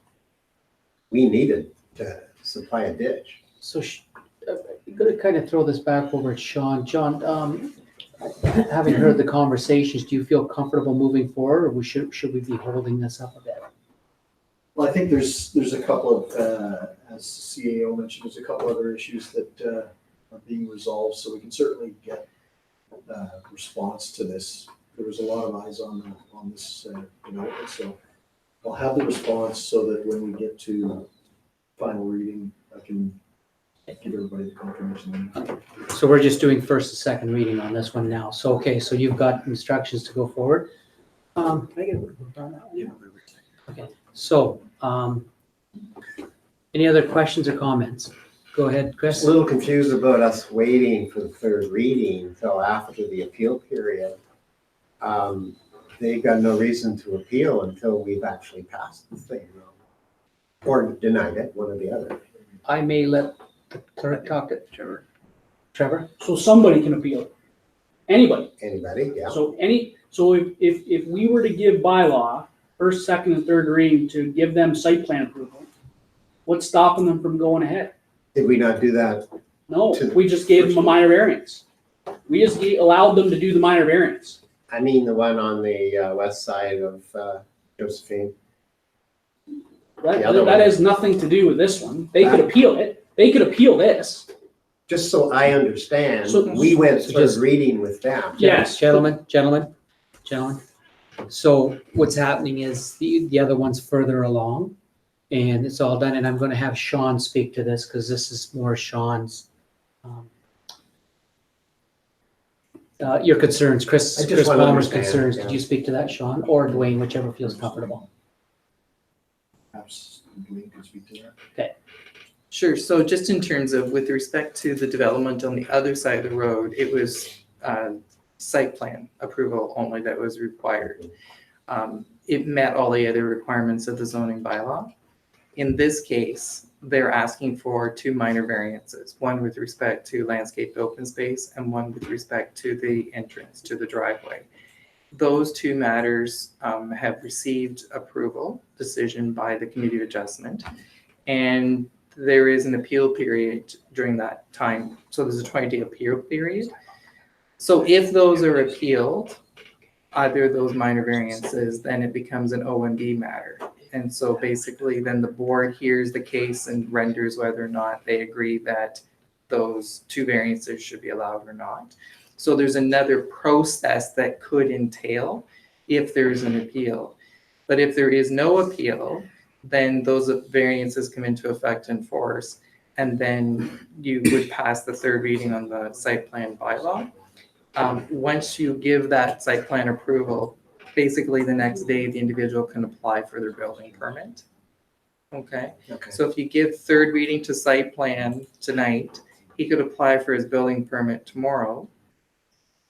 Speaker 5: We needed to supply a ditch.
Speaker 1: So I'm going to kind of throw this back over at Sean. John, having heard the conversations, do you feel comfortable moving forward, or should we be holding this up a bit?
Speaker 3: Well, I think there's a couple of, as CAO mentioned, there's a couple other issues that are being resolved, so we can certainly get response to this. There was a lot of eyes on this development, so I'll have the response so that when we get to final reading, I can give everybody the confirmation.
Speaker 1: So we're just doing first and second reading on this one now. So, okay, so you've got instructions to go forward. Can I get a word on that one? Okay, so, any other questions or comments? Go ahead, Chris.
Speaker 5: Just a little confused about us waiting for the third reading until after the appeal period. They've got no reason to appeal until we've actually passed the thing. Or denied it, one or the other.
Speaker 1: I may let the clerk talk to Trevor.
Speaker 4: So somebody can appeal it. Anybody.
Speaker 5: Anybody, yeah.
Speaker 4: So if we were to give bylaw, first, second, and third reading to give them site plan approval, what's stopping them from going ahead?
Speaker 5: Did we not do that?
Speaker 4: No, we just gave them a minor variance. We just allowed them to do the minor variance.
Speaker 5: I mean, the one on the west side of Josephine. The other
Speaker 4: That
Speaker 5: one.
Speaker 4: has nothing to do with this one. They could appeal it. They could appeal this.
Speaker 5: Just so I understand,
Speaker 4: So-
Speaker 5: we went
Speaker 1: so
Speaker 5: third
Speaker 1: just-
Speaker 5: reading with them.
Speaker 4: Yes.
Speaker 1: Gentlemen. So what's happening is the other one's further along and it's all done. And I'm going to have Sean speak to this because this is more Sean's, your concerns,
Speaker 5: I
Speaker 1: Chris
Speaker 5: just wanna
Speaker 1: Palmer's
Speaker 5: understand,
Speaker 1: concerns.
Speaker 5: yeah.
Speaker 1: Did you speak to that, Sean, or Dwayne, whichever feels comfortable?
Speaker 2: Perhaps Dwayne could speak to that.
Speaker 6: Sure, so just in terms of, with respect to the development on the other side of the road, it was site plan approval only that was required. It met all the other requirements of the zoning bylaw. In this case, they're asking for two minor variances, one with respect to landscaped open space and one with respect to the entrance to the driveway. Those two matters have received approval decision by the Committee of Adjustment, and there is an appeal period during that time. So there's a 20-day appeal period. So if those are appealed, either of those minor variances, then it becomes an OMB matter. And so basically then the board hears the case and renders whether or not they agree that those two variances should be allowed or not. So there's another process that could entail if there's an appeal. But if there is no appeal, then those variances come into effect and force, and then you would pass the third reading on the site plan bylaw. Once you give that site plan approval, basically the next day, the individual can apply for their building permit. Okay,
Speaker 5: Okay.
Speaker 6: so if you give third reading to site plan tonight, he could apply for his building permit tomorrow.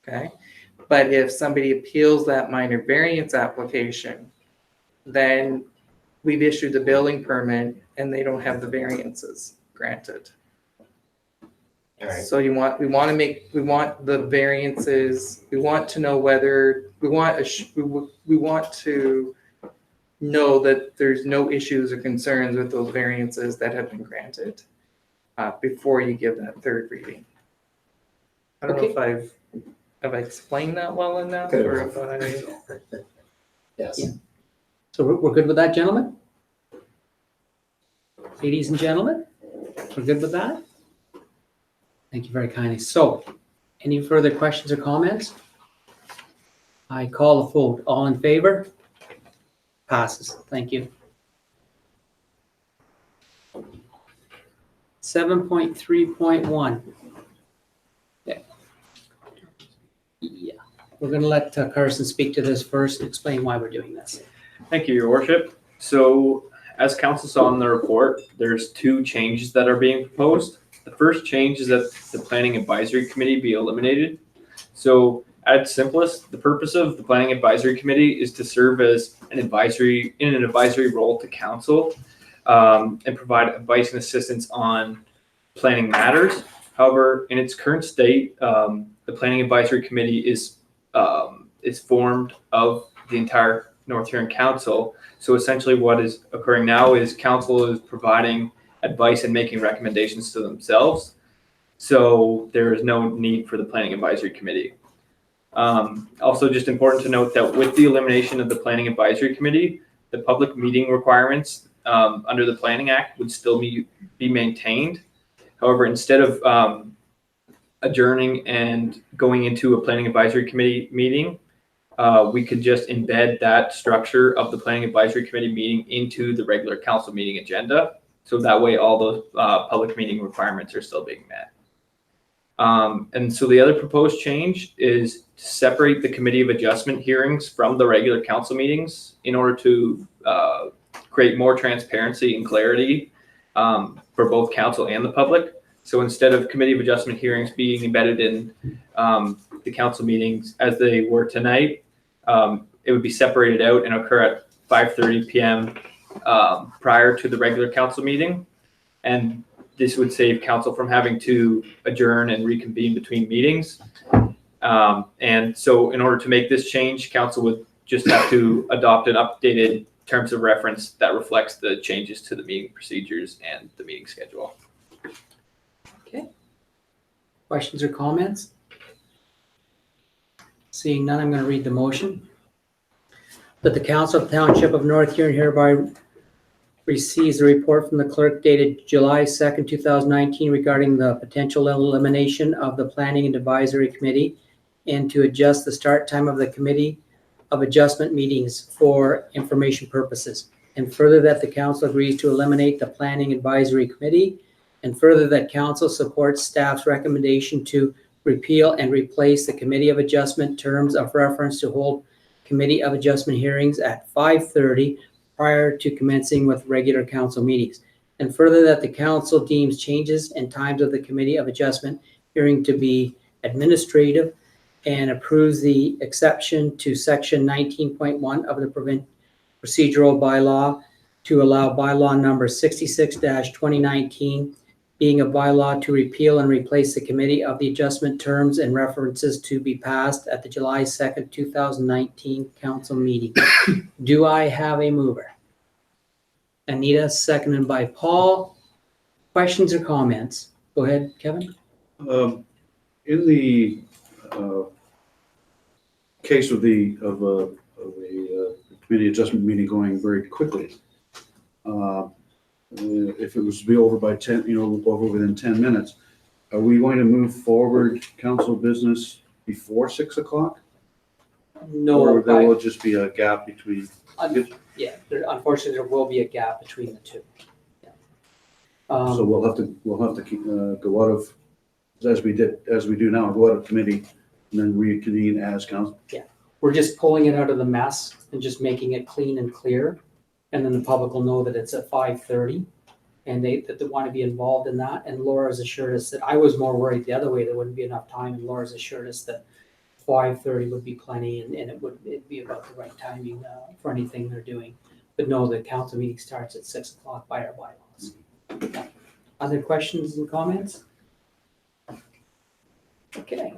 Speaker 6: Okay, but if somebody appeals that minor variance application, then we've issued the building permit and they don't have the variances granted.
Speaker 5: All right.
Speaker 6: So we want the variances, we want to know whether, we want to know that there's no issues or concerns with those variances that have been granted before you give that third reading. I don't know if have I explained that well enough,
Speaker 5: Good
Speaker 6: or
Speaker 5: enough.
Speaker 6: if I,
Speaker 5: Yes.
Speaker 1: Yeah. So we're good with that, gentlemen? Ladies and gentlemen, we're good with that? Thank you very kindly. So, any further questions or comments? I call the vote. All in favor? Passes. Thank you. 7.3.1. Okay. Yeah, we're going to let Carson speak to this first, explain why we're doing this.
Speaker 8: Thank you, Your Worship. So, as council saw in the report, there's two changes that are being proposed. The first change is that the Planning Advisory Committee be eliminated. So, at its simplest, the purpose of the Planning Advisory Committee is to serve as an advisory role to council and provide advice and assistance on planning matters. However, in its current state, the Planning Advisory Committee is formed of the entire North Huron Council. So essentially what is occurring now is council is providing advice and making recommendations to themselves. So there is no need for the Planning Advisory Committee. Also just important to note that with the elimination of the Planning Advisory Committee, the public meeting requirements under the Planning Act would still be maintained. However, instead of adjourning and going into a Planning Advisory Committee meeting, we could just embed that structure of the Planning Advisory Committee meeting into the regular council meeting agenda. So that way all those public meeting requirements are still being met. And so the other proposed change is to separate the Committee of Adjustment hearings from the regular council meetings in order to create more transparency and clarity for both council and the public. So instead of Committee of Adjustment hearings being embedded in the council meetings as they were tonight, it would be separated out and occur at 5:30 p.m. Prior to the regular council meeting. And this would save council from having to adjourn and reconvene between meetings. And so in order to make this change, council would just have to adopt an updated terms of reference that reflects the changes to the meeting procedures and the meeting schedule.
Speaker 1: Okay. Questions or comments? Seeing none, I'm going to read the motion. That the Council of the Township of North Huron hereby receives a report from the clerk dated July 2nd, 2019 regarding the potential elimination of the Planning and Advisory Committee and to adjust the start time of the Committee of Adjustment meetings for information purposes. And further that the council agrees to eliminate the Planning Advisory Committee, and further that council supports staff's recommendation to repeal and replace the Committee of Adjustment terms of reference to hold Committee of Adjustment hearings at 5:30 prior to commencing with regular council meetings. And further that the council deems changes and times of the Committee of Adjustment hearing to be administrative and approves the exception to section 19.1 of the procedural bylaw to allow bylaw number 66-2019 being a bylaw to repeal and replace the Committee of the Adjustment terms and references to be passed at the July 2nd, 2019 council meeting. Do I have a mover? Anita, seconded by Paul. Questions or comments? Go ahead, Kevin.
Speaker 2: In the case of a committee adjustment meeting going very quickly, if it was to be over by 10, over within 10 minutes, are we going to move forward council business before 6 o'clock?
Speaker 1: No,
Speaker 2: Or there will just be a gap between?
Speaker 1: yeah, unfortunately, there will be a gap between the two. Yeah.
Speaker 2: So we'll have to keep, go out of, as we do now, go out of committee and then reconvene as council.
Speaker 1: We're just pulling it out of the mess and just making it clean and clear. And then the public will know that it's at 5:30 and that they want to be involved in that. And Laura's assured us that I was more worried the other way, there wouldn't be enough time. And Laura's assured us that 5:30 would be plenty and it'd be about the right timing for anything they're doing. But no, the council meeting starts at 6 o'clock by our bylaws. Yeah. Other questions and comments? Okay.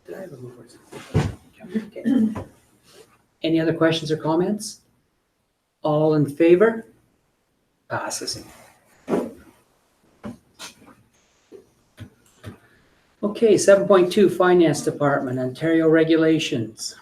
Speaker 1: Did I have a mover? Okay. Any other questions or comments? All in favor? Passes. Okay, 7.2 Finance Department, Ontario regulations.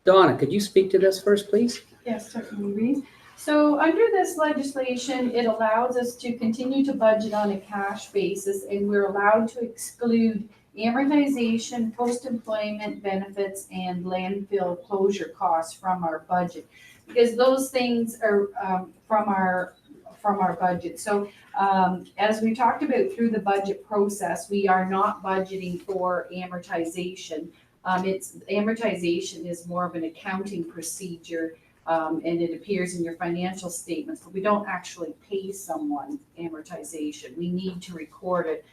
Speaker 1: Donna, could you speak to this first, please?
Speaker 7: Yes, certainly, Reed. So under this legislation, it allows us to continue to budget on a cash basis, and we're allowed to exclude amortization, post-employment benefits, and landfill closure costs from our budget, because those things are from our budget. So as we talked about through the budget process, we are not budgeting for amortization. Amortization is more of an accounting procedure, and it appears in your financial statements, but we don't actually pay someone amortization. We need to record it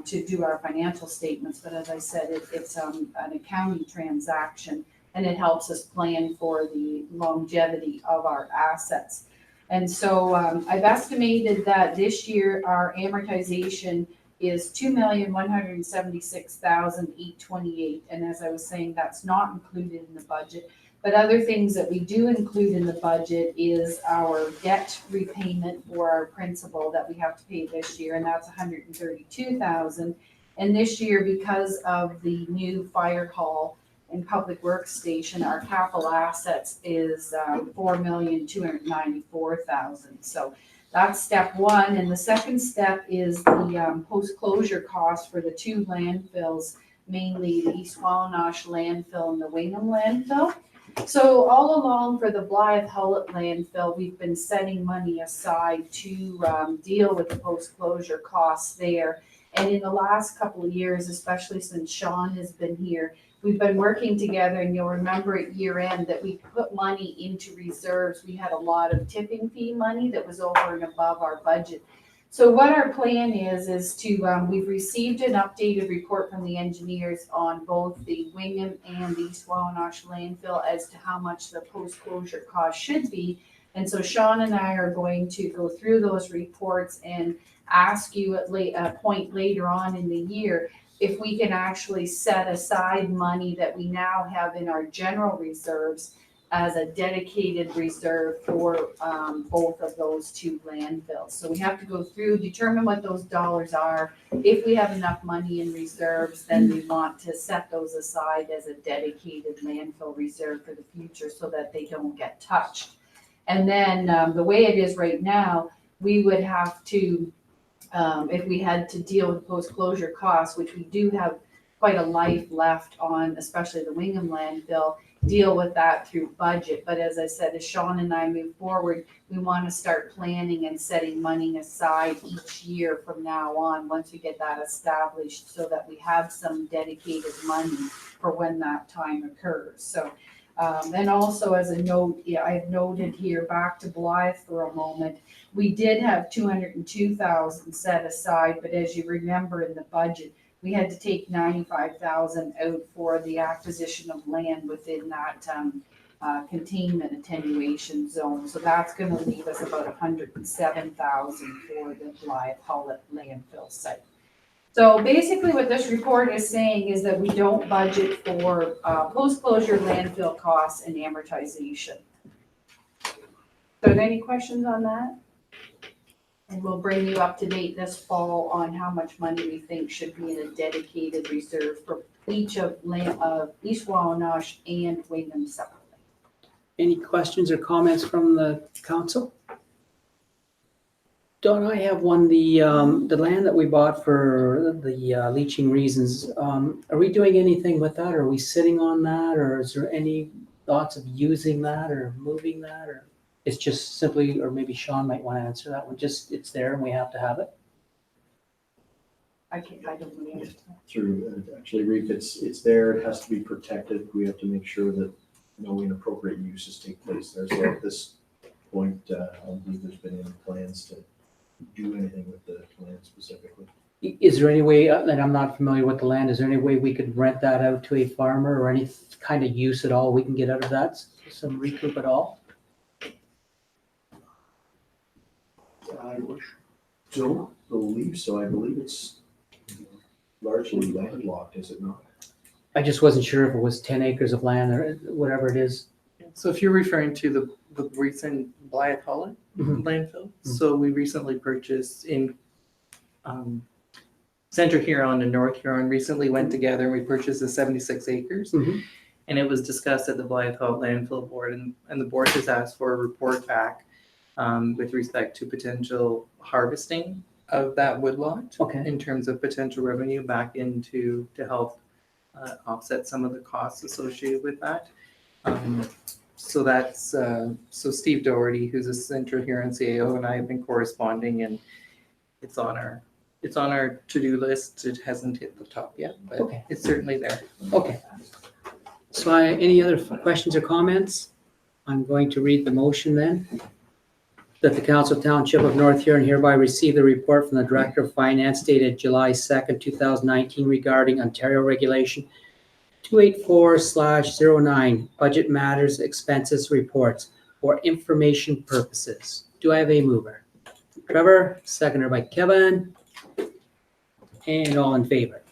Speaker 7: to do our financial statements, but as I said, it's an accounting transaction, and it helps us plan for the longevity of our assets. And so I've estimated that this year our amortization is $2,176,828, and as I was saying, that's not included in the budget. But other things that we do include in the budget is our debt repayment for our principal that we have to pay this year, and that's $132,000. And this year, because of the new fire hall in Public Works Station, our capital assets is $4,294,000. So that's step one. And the second step is the post-closure cost for the two landfills, mainly the East Wawanosh landfill and the Wingham landfill. So all along for the Blythe Hullet landfill, we've been setting money aside to deal with the post-closure costs there. And in the last couple of years, especially since Sean has been here, we've been working together, and you'll remember at year end that we put money into reserves. We had a lot of tipping fee money that was over and above our budget. So what our plan is to, we've received an updated report from the engineers on both the Wingham and the East Wawanosh landfill as to how much the post-closure cost should be. And so Sean and I are going to go through those reports and ask you at a point later on in the year if we can actually set aside money that we now have in our general reserves as a dedicated reserve for both of those two landfills. So we have to go through, determine what those dollars are. If we have enough money in reserves, then we want to set those aside as a dedicated landfill reserve for the future so that they don't get touched. And then the way it is right now, we would have to, if we had to deal with post-closure costs, which we do have quite a life left on, especially the Wingham landfill, deal with that through budget. But as I said, as Sean and I move forward, we want to start planning and setting money aside each year from now on, once we get that established, so that we have some dedicated money for when that time occurs. So, and also as a note, I've noted here, back to Blythe for a moment, we did have $202,000 set aside, but as you remember in the budget, we had to take $95,000 out for the acquisition of land within that containment attenuation zone. So that's going to leave us about $107,000 for the Blythe Hullet landfill site. So basically what this report is saying is that we don't budget for post-closure landfill costs and amortization. So are there any questions on that? And we'll bring you up to date this fall on how much money we think should be in a dedicated reserve for each of East Wawanosh and Wingham separately.
Speaker 1: Any questions or comments from the council? Don, I have one, the land that we bought for the leaching reasons, are we doing anything with that? Are we sitting on that, or is there any thoughts of using that or moving that, or it's just simply, or maybe Sean might want to answer that one, just it's there and we have to have it?
Speaker 7: I don't know.
Speaker 3: Through, actually, Reef, it's there, it has to be protected. We have to make sure that no inappropriate uses take place there. So at this point, I don't believe there's been any plans to do anything with the land specifically.
Speaker 1: Is there any way, and I'm not familiar with the land, is there any way we could rent that out to a farmer, or any kind of use at all we can get out of that, some recoup at all?
Speaker 3: I don't believe so. I believe it's largely landlocked, is it not?
Speaker 1: I just wasn't sure if it was 10 acres of land or whatever it is.
Speaker 6: So if you're referring to the recent Blythe Hullet landfill, so we recently purchased in Center Huron and North Huron recently went together and we purchased the 76 acres. And it was discussed at the Blythe Hullet landfill board, and the board has asked for a report back with respect to potential harvesting of that woodlot.
Speaker 1: Okay.
Speaker 6: In terms of potential revenue back into to help offset some of the costs associated with that. So that's so Steve Doherty, who's a Central Huron CAO, and I have been corresponding, and it's on our to-do list. It hasn't hit the top yet, but
Speaker 1: Okay.
Speaker 6: it's certainly there.
Speaker 1: Okay. So any other questions or comments? I'm going to read the motion then. That the Council Township of North Huron hereby receive the report from the Director of Finance dated July 2nd, 2019 regarding Ontario Regulation 284/09, Budget Matters Expenses Reports for information purposes. Do I have a mover? Trevor, seconder by Kevin. And all in favor?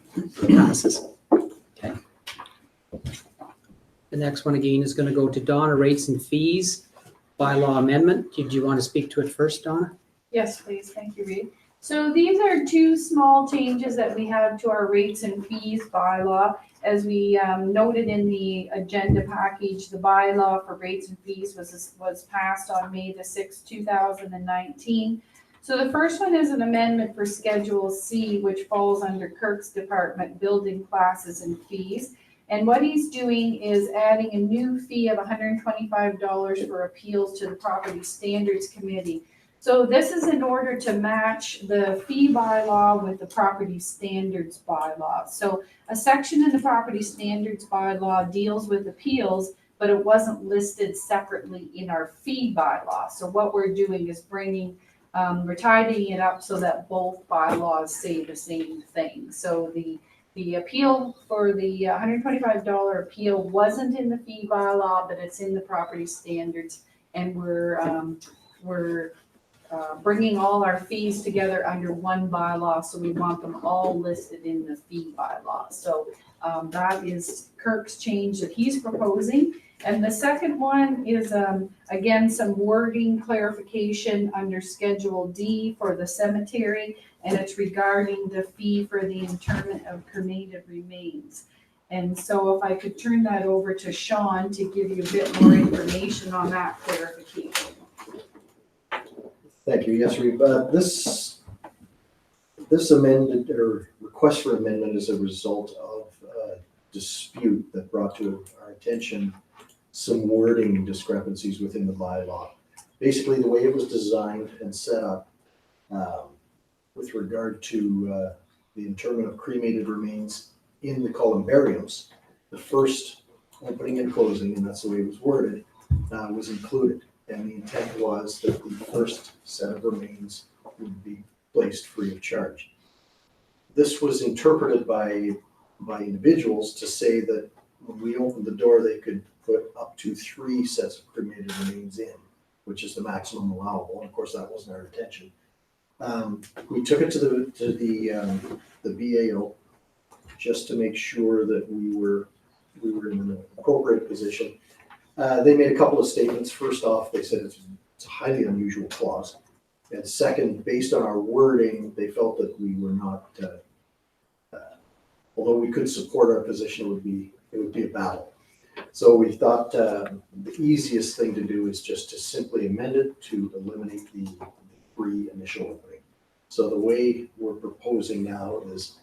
Speaker 1: Passes. Okay. The next one again is going to go to Donna, rates and fees bylaw amendment. Did you want to speak to it first, Donna?
Speaker 7: Yes, please. Thank you, Reed. So these are two small changes that we have to our rates and fees bylaw. As we noted in the agenda package, the bylaw for rates and fees was passed on May the 6th, 2019. So the first one is an amendment for Schedule C, which falls under Kirk's department, building classes and fees. And what he's doing is adding a new fee of $125 for appeals to the Property Standards Committee. So this is in order to match the fee bylaw with the property standards bylaw. So a section in the property standards bylaw deals with appeals, but it wasn't listed separately in our fee bylaw. So what we're doing is we're tidying it up so that both bylaws say the same thing. So the appeal for the $125 appeal wasn't in the fee bylaw, but it's in the property standards, and we're bringing all our fees together under one bylaw, so we want them all listed in the fee bylaw. So that is Kirk's change that he's proposing. And the second one is, again, some wording clarification under Schedule D for the cemetery, and it's regarding the fee for the interment of cremated remains. And so if I could turn that over to Sean to give you a bit more information on that clarification.
Speaker 3: Thank you. Yes, Reeve. This amended or request for amendment is a result of a dispute that brought to our attention some wording discrepancies within the bylaw. Basically, the way it was designed and set up with regard to the interment of cremated remains in the columbariums, the first opening and closing, and that's the way it was worded, was included. And the intent was that the first set of remains would be placed free of charge. This was interpreted by individuals to say that when we opened the door, they could put up to 3 sets of cremated remains in, which is the maximum allowable. And of course, that wasn't our intention. We took it to the BAO just to make sure that we were in an appropriate position. They made a couple of statements. First off, they said it's a highly unusual clause. And second, based on our wording, they felt that we were not, although we could support our position, it would be a battle. So we thought the easiest thing to do is just to simply amend it to eliminate the free initial opening. So the way we're proposing now is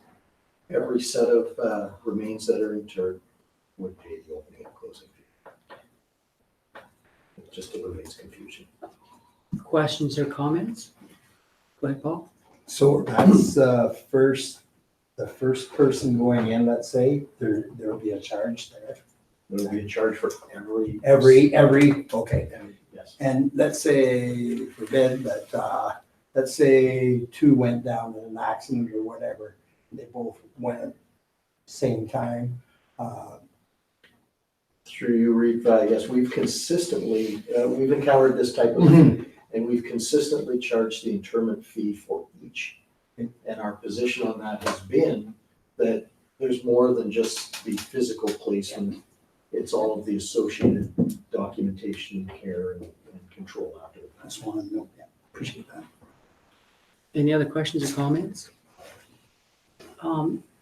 Speaker 3: every set of remains that are interred would pay the opening and closing fee. It just eliminates confusion.
Speaker 1: Questions or comments? Go ahead, Paul.
Speaker 9: So that's the first person going in, let's say, there'll be a charge there.
Speaker 3: There'll be a charge for every.
Speaker 9: Okay.
Speaker 3: Yes.
Speaker 9: And let's say, forbid that, let's say 2 went down in an accident or whatever, they both went at the same time.
Speaker 3: Through you, Reeve, yes, we've consistently, we've encountered this type of thing, and we've consistently charged the interment fee for each. And our position on that has been that there's more than just the physical placement. It's all of the associated documentation, care, and control after the fact.
Speaker 9: Just want to know, yeah, appreciate that.
Speaker 1: Any other questions or comments?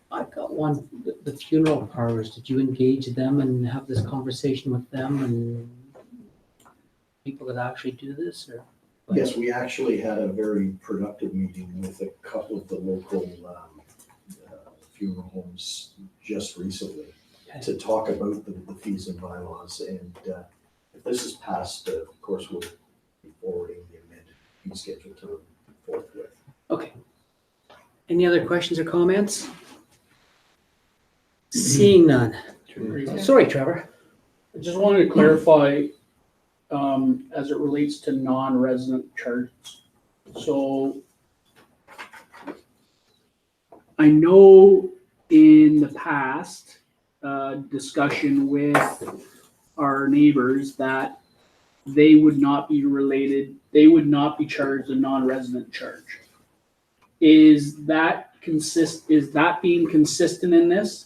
Speaker 1: I've got one, the funeral parlors, did you engage them and have this conversation with them and people that actually do this, or?
Speaker 3: Yes, we actually had a very productive meeting with a couple of the local funeral homes just recently to talk about the fees and bylaws. And if this is passed, of course, we'll be forwarding the amended fee schedule to them forthwith.
Speaker 1: Okay. Any other questions or comments? Seeing none. Sorry, Trevor.
Speaker 4: I just wanted to clarify, as it relates to non-resident charges. So I know in the past, discussion with our neighbors that they would not be charged a non-resident charge. Is that being consistent in this?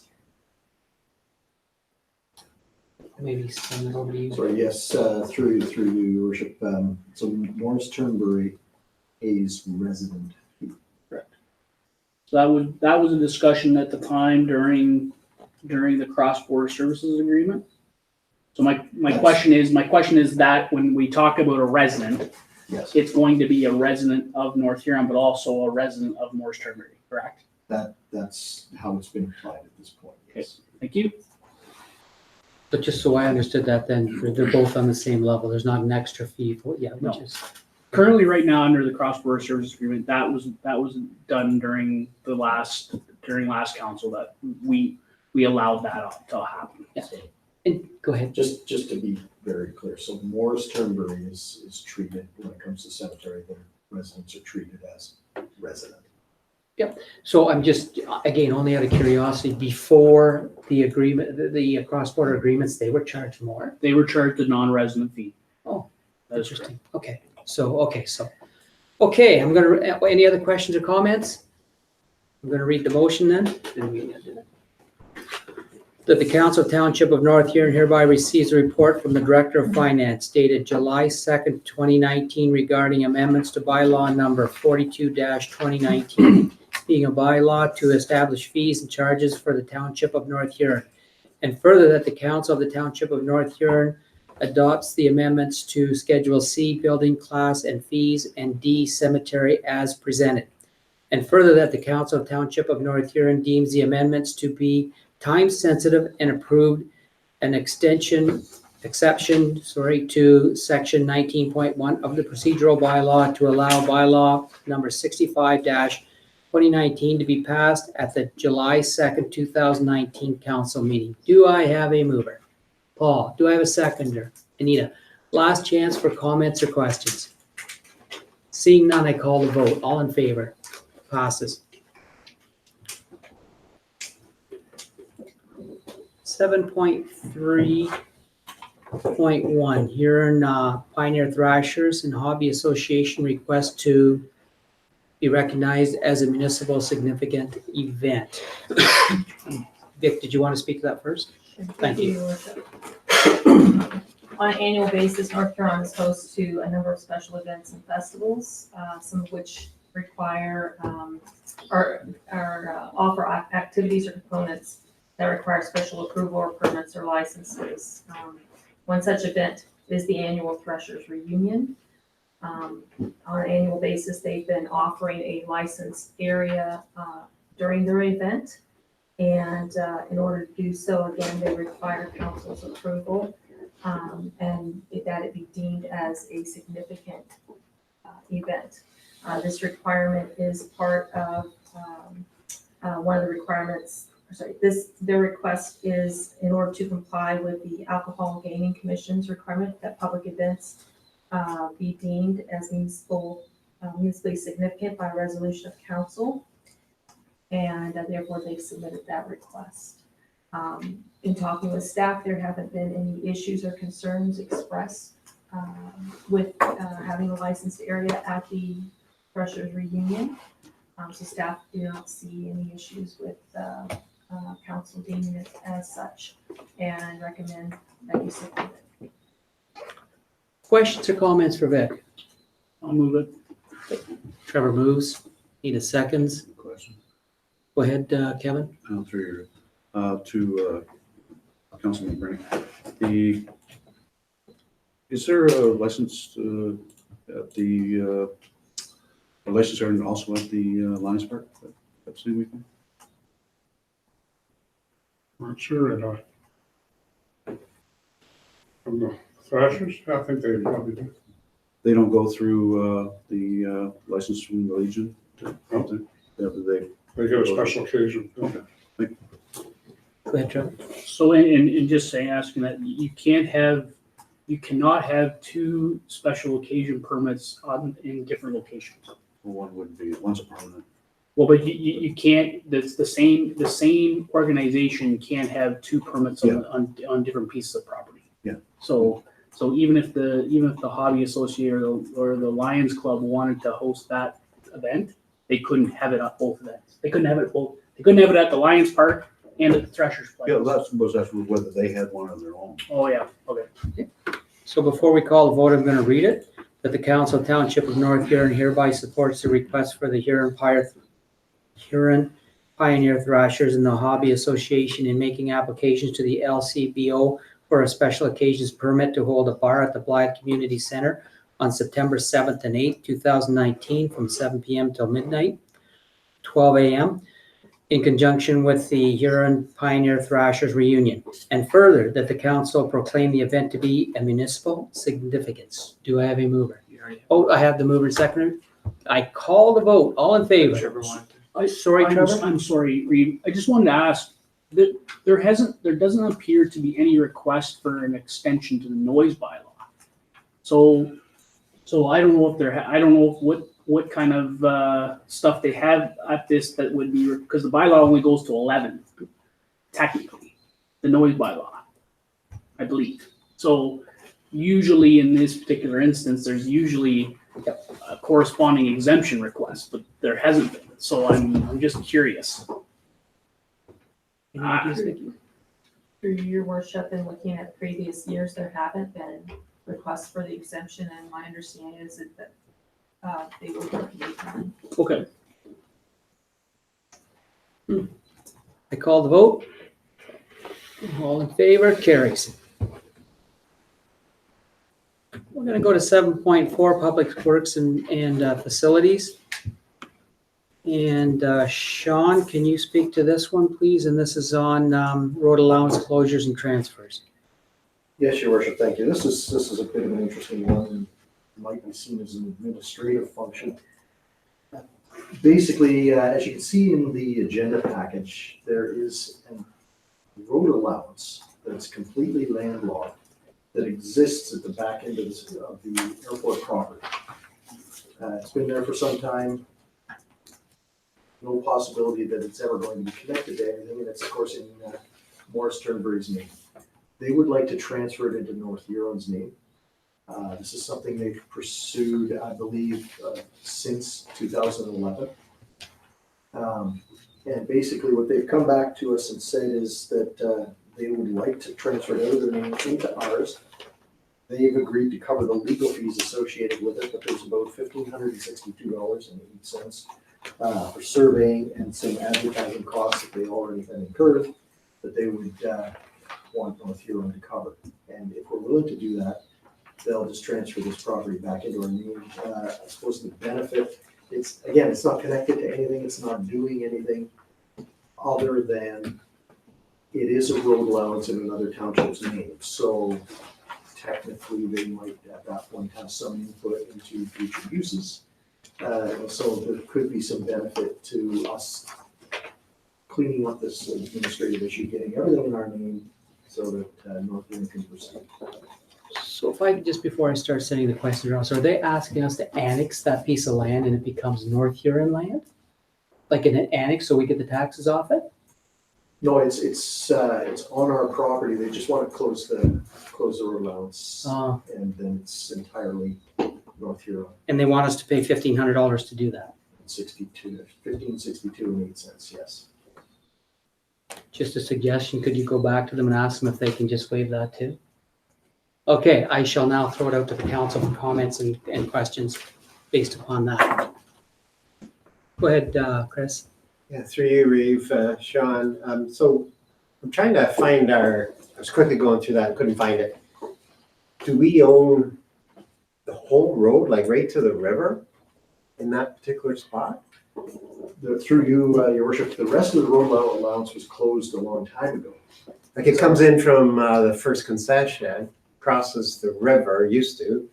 Speaker 1: Maybe send it over to you.
Speaker 3: Sorry, yes, through you, Your Worship. So Morris Turnbury pays resident
Speaker 4: So that was a discussion at the time during the cross-border services agreement. So my question is that when we talk about a resident,
Speaker 3: Yes,
Speaker 4: it's going to be a resident of North Huron, but also a resident of Morris Turnberry, correct?
Speaker 3: that's how it's been applied at this point, yes.
Speaker 4: Thank you.
Speaker 1: But just so I understood that then, they're both on the same level. There's not an extra fee for, yeah, which
Speaker 4: No.
Speaker 1: is,
Speaker 4: Currently, right now, under the cross-border services agreement, that was done during last council that we allowed that to happen.
Speaker 1: Yeah. and go ahead.
Speaker 3: Just to be very clear, so Morris Turnberry is treated, when it comes to cemetery, their residents are treated as resident.
Speaker 1: So I'm just, again, only out of curiosity, before the agreement, the cross-border agreements, they were charged more?
Speaker 4: They were charged a non-resident fee.
Speaker 1: Oh,
Speaker 4: That is correct.
Speaker 1: Interesting. Okay, I'm gonna, any other questions or comments? I'm gonna read the motion then. That the Council of Township of North Huron hereby receives a report from the Director of Finance dated July 2nd, 2019 regarding amendments to bylaw number 42-2019, being a bylaw to establish fees and charges for the Township of North Huron. And further, that the Council of the Township of North Huron adopts the amendments to Schedule C, building class and fees, and D, cemetery as presented. And further, that the Council of Township of North Huron deems the amendments to be time-sensitive and approved an exception to section 19.1 of the procedural bylaw to allow bylaw number 65-2019 to be passed at the July 2nd, 2019 council meeting. Do I have a mover? Paul, do I have a seconder? Anita, last chance for comments or questions. Seeing none, I call the vote. All in favor? Passes. 7.3.1, Huron Pioneer Thrashers and Hobby Association request to be recognized as a municipal significant event. Vic, did you want to speak to that first? Thank you.
Speaker 10: Your Worship. On an annual basis, North Huron is host to a number of special events and festivals, some of which require or offer activities or components that require special approval or permits or licenses. One such event is the annual Threshers Reunion. On an annual basis, they've been offering a licensed area during their event. And in order to do so, again, they require council's approval and that it be deemed as a significant event. This requirement is part of one of the requirements. Their request is in order to comply with the Alcohol Gaming Commission's requirement that public events be deemed as municipally significant by resolution of council. And therefore they've submitted that request. In talking with staff, there haven't been any issues or concerns expressed with having a licensed area at the Threshers Reunion. So staff do not see any issues with council deeming it as such and recommend that you support it.
Speaker 1: Questions or comments for Vic?
Speaker 4: I'll move it.
Speaker 1: Trevor moves. Need a seconds.
Speaker 2: Question,
Speaker 1: Go ahead, Kevin.
Speaker 2: through your, to Councilman Brennan. Is there a license at the, a license area also at the Lions Park that same weekend?
Speaker 11: Not sure, from the Thrashers, I think they probably do.
Speaker 2: They don't go through the license from the Legion?
Speaker 11: They get a special occasion.
Speaker 2: Okay.
Speaker 1: Go ahead, Trevor.
Speaker 4: So in just saying, asking that you cannot have two special occasion permits in different locations.
Speaker 2: One would be, one's a permanent.
Speaker 4: Well, but you can't, that's the same organization can't have two permits on different pieces of property.
Speaker 2: Yeah.
Speaker 4: So even if the Hobby Association or the Lions Club wanted to host that event, they couldn't have it at both events. They couldn't have it both. They couldn't have it at the Lions Park and at the Threshers Place.
Speaker 2: Yeah, that's whether they had one of their own.
Speaker 4: Oh, yeah, okay.
Speaker 1: So before we call the vote, I'm going to read it. That the Council of Township of North Huron hereby supports the request for the Huron Huron Pioneer Thrashers and the Hobby Association in making applications to the LCBO for a special occasions permit to hold a bar at the Blythe Community Center on September 7th and 8th, 2019, from 7 p.m. till midnight, 12 a.m., in conjunction with the Huron Pioneer Thrashers reunion. And further, that the council proclaim the event to be a municipal significance. Do I have a mover? Oh, I have the mover and seconder. I call the vote. All in favor?
Speaker 8: Whichever one.
Speaker 1: Sorry, Trevor?
Speaker 4: I'm sorry, Reed. I just wanted to ask, that there doesn't appear to be any request for an extension to the noise bylaw. So I don't know if I don't know what kind of stuff they have at this that would be, because the bylaw only goes to 11, technically, the noise bylaw, I believe. So usually in this particular instance, there's usually a corresponding exemption request, but there hasn't been. So I'm just curious.
Speaker 1: Any ideas, Vicky?
Speaker 10: Through your worship and looking at previous years, there haven't been requests for the exemption, and my understanding is that they will be done.
Speaker 4: Okay.
Speaker 1: I call the vote. All in favor, carries. We're gonna go to 7.4, Public Works and Facilities. And Sean, can you speak to this one, please? And this is on road allowance closures and transfers.
Speaker 3: Yes, your worship, thank you. This is a bit of an interesting one and might be seen as an administrative function. Basically, as you can see in the agenda package, there is a road allowance that's completely landlocked that exists at the back end of the airport property. It's been there for some time. No possibility that it's ever going to be connected to anything, and it's of course in Morris Turnberry's name. They would like to transfer it into North Huron's name. This is something they've pursued, I believe, since 2011. And basically what they've come back to us and said is that they would like to transfer it out of their name into ours. They've agreed to cover the legal fees associated with it, but there's about $1,562.08 for surveying and some advertising costs that they already had incurred that they would want North Huron to cover. And if we're willing to do that, they'll just transfer this property back into our name. I suppose the benefit, it's not connected to anything, it's not doing anything other than it is a road allowance in another township's name. So technically, they might at that point have some input into future uses. So there could be some benefit to us cleaning up this administrative issue, getting everything in our name so that North Huron can proceed.
Speaker 1: So if I could, just before I start sending the questions around, so are they asking us to annex that piece of land and it becomes North Huron land? Like an annex so we get the taxes off it?
Speaker 3: No, it's on our property. They just want to close the road allowance, and then it's entirely North Huron.
Speaker 1: And they want us to pay $1,500 to do that?
Speaker 3: $15.62.08, yes.
Speaker 1: Just a suggestion, could you go back to them and ask them if they can just waive that too? Okay, I shall now throw it out to the council for comments and questions based upon that. Go ahead, Chris.
Speaker 5: Yeah, through you, Reeve, Sean. So I'm trying to find I was quickly going through that, couldn't find it. Do we own the whole road, like right to the river in that particular spot?
Speaker 3: Through you, your worship, the rest of the road allowance was closed a long time ago.
Speaker 5: Like it comes in from the first concession, crosses the river, used to.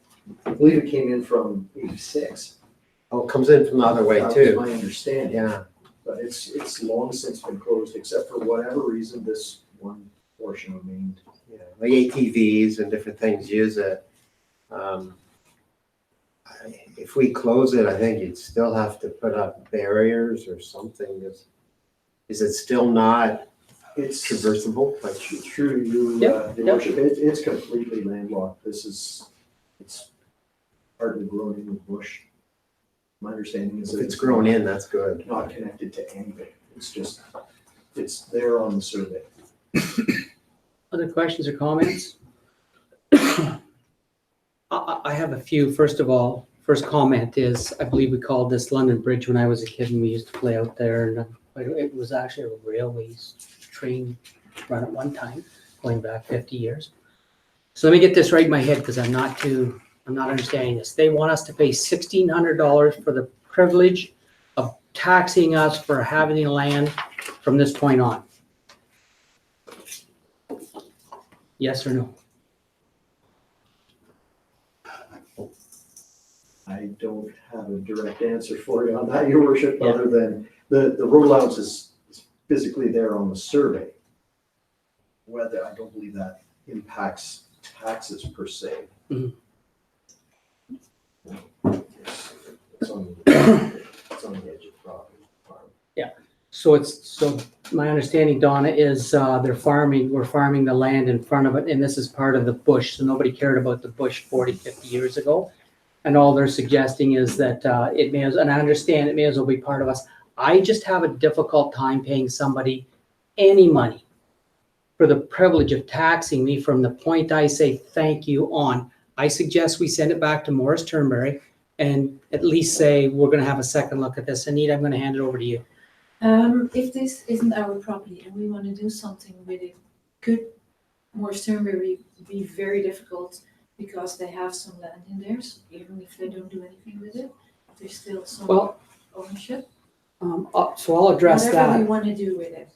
Speaker 3: I believe it came in from 86.
Speaker 5: Oh, it comes in from the other way
Speaker 3: That was
Speaker 5: too.
Speaker 3: my understanding.
Speaker 5: Yeah.
Speaker 3: But it's long since been closed, except for whatever reason, this one portion remained.
Speaker 5: Yeah, like ATVs and different things use it. If we close it, I think you'd still have to put up barriers or something. Is it still not
Speaker 3: It's
Speaker 5: traversable? Like,
Speaker 3: true, you,
Speaker 1: Yep,
Speaker 3: your
Speaker 1: yep.
Speaker 3: worship, it's completely landlocked. It's partly grown in with bush. My understanding is
Speaker 5: if
Speaker 3: that
Speaker 5: it's grown in, that's good.
Speaker 3: not connected to anything. It's there on the survey.
Speaker 1: Other questions or comments? I have a few. First of all, First comment is, I believe we called this London Bridge when I was a kid and we used to play out there, and it was actually a railway train run at one time, going back 50 years. So let me get this right in my head because I'm not understanding this. They want us to pay $1,600 for the privilege of taxing us for having the land from this point on. Yes or no?
Speaker 3: I don't have a direct answer for you on that, your worship, other than the road allowance is physically there on the survey. Whether, I don't believe that impacts taxes per se.
Speaker 1: Mhm.
Speaker 3: It's on the edge of property.
Speaker 1: So my understanding, Donna, is we're farming the land in front of it, and this is part of the bush, so nobody cared about the bush 40, 50 years ago. And all they're suggesting is that it may, and I understand it may as well be part of us. I just have a difficult time paying somebody any money for the privilege of taxing me from the point I say thank you on. I suggest we send it back to Morris Turnberry and at least say, we're gonna have a second look at this. Anita, I'm gonna hand it over to you.
Speaker 12: If this isn't our property and we want to do something with it, could Morris Turnberry be very difficult because they have some land in there, so even if they don't do anything with it, there's still some
Speaker 1: Well,
Speaker 12: ownership?
Speaker 1: so I'll address
Speaker 12: Whatever we
Speaker 1: that.
Speaker 12: want to do with it.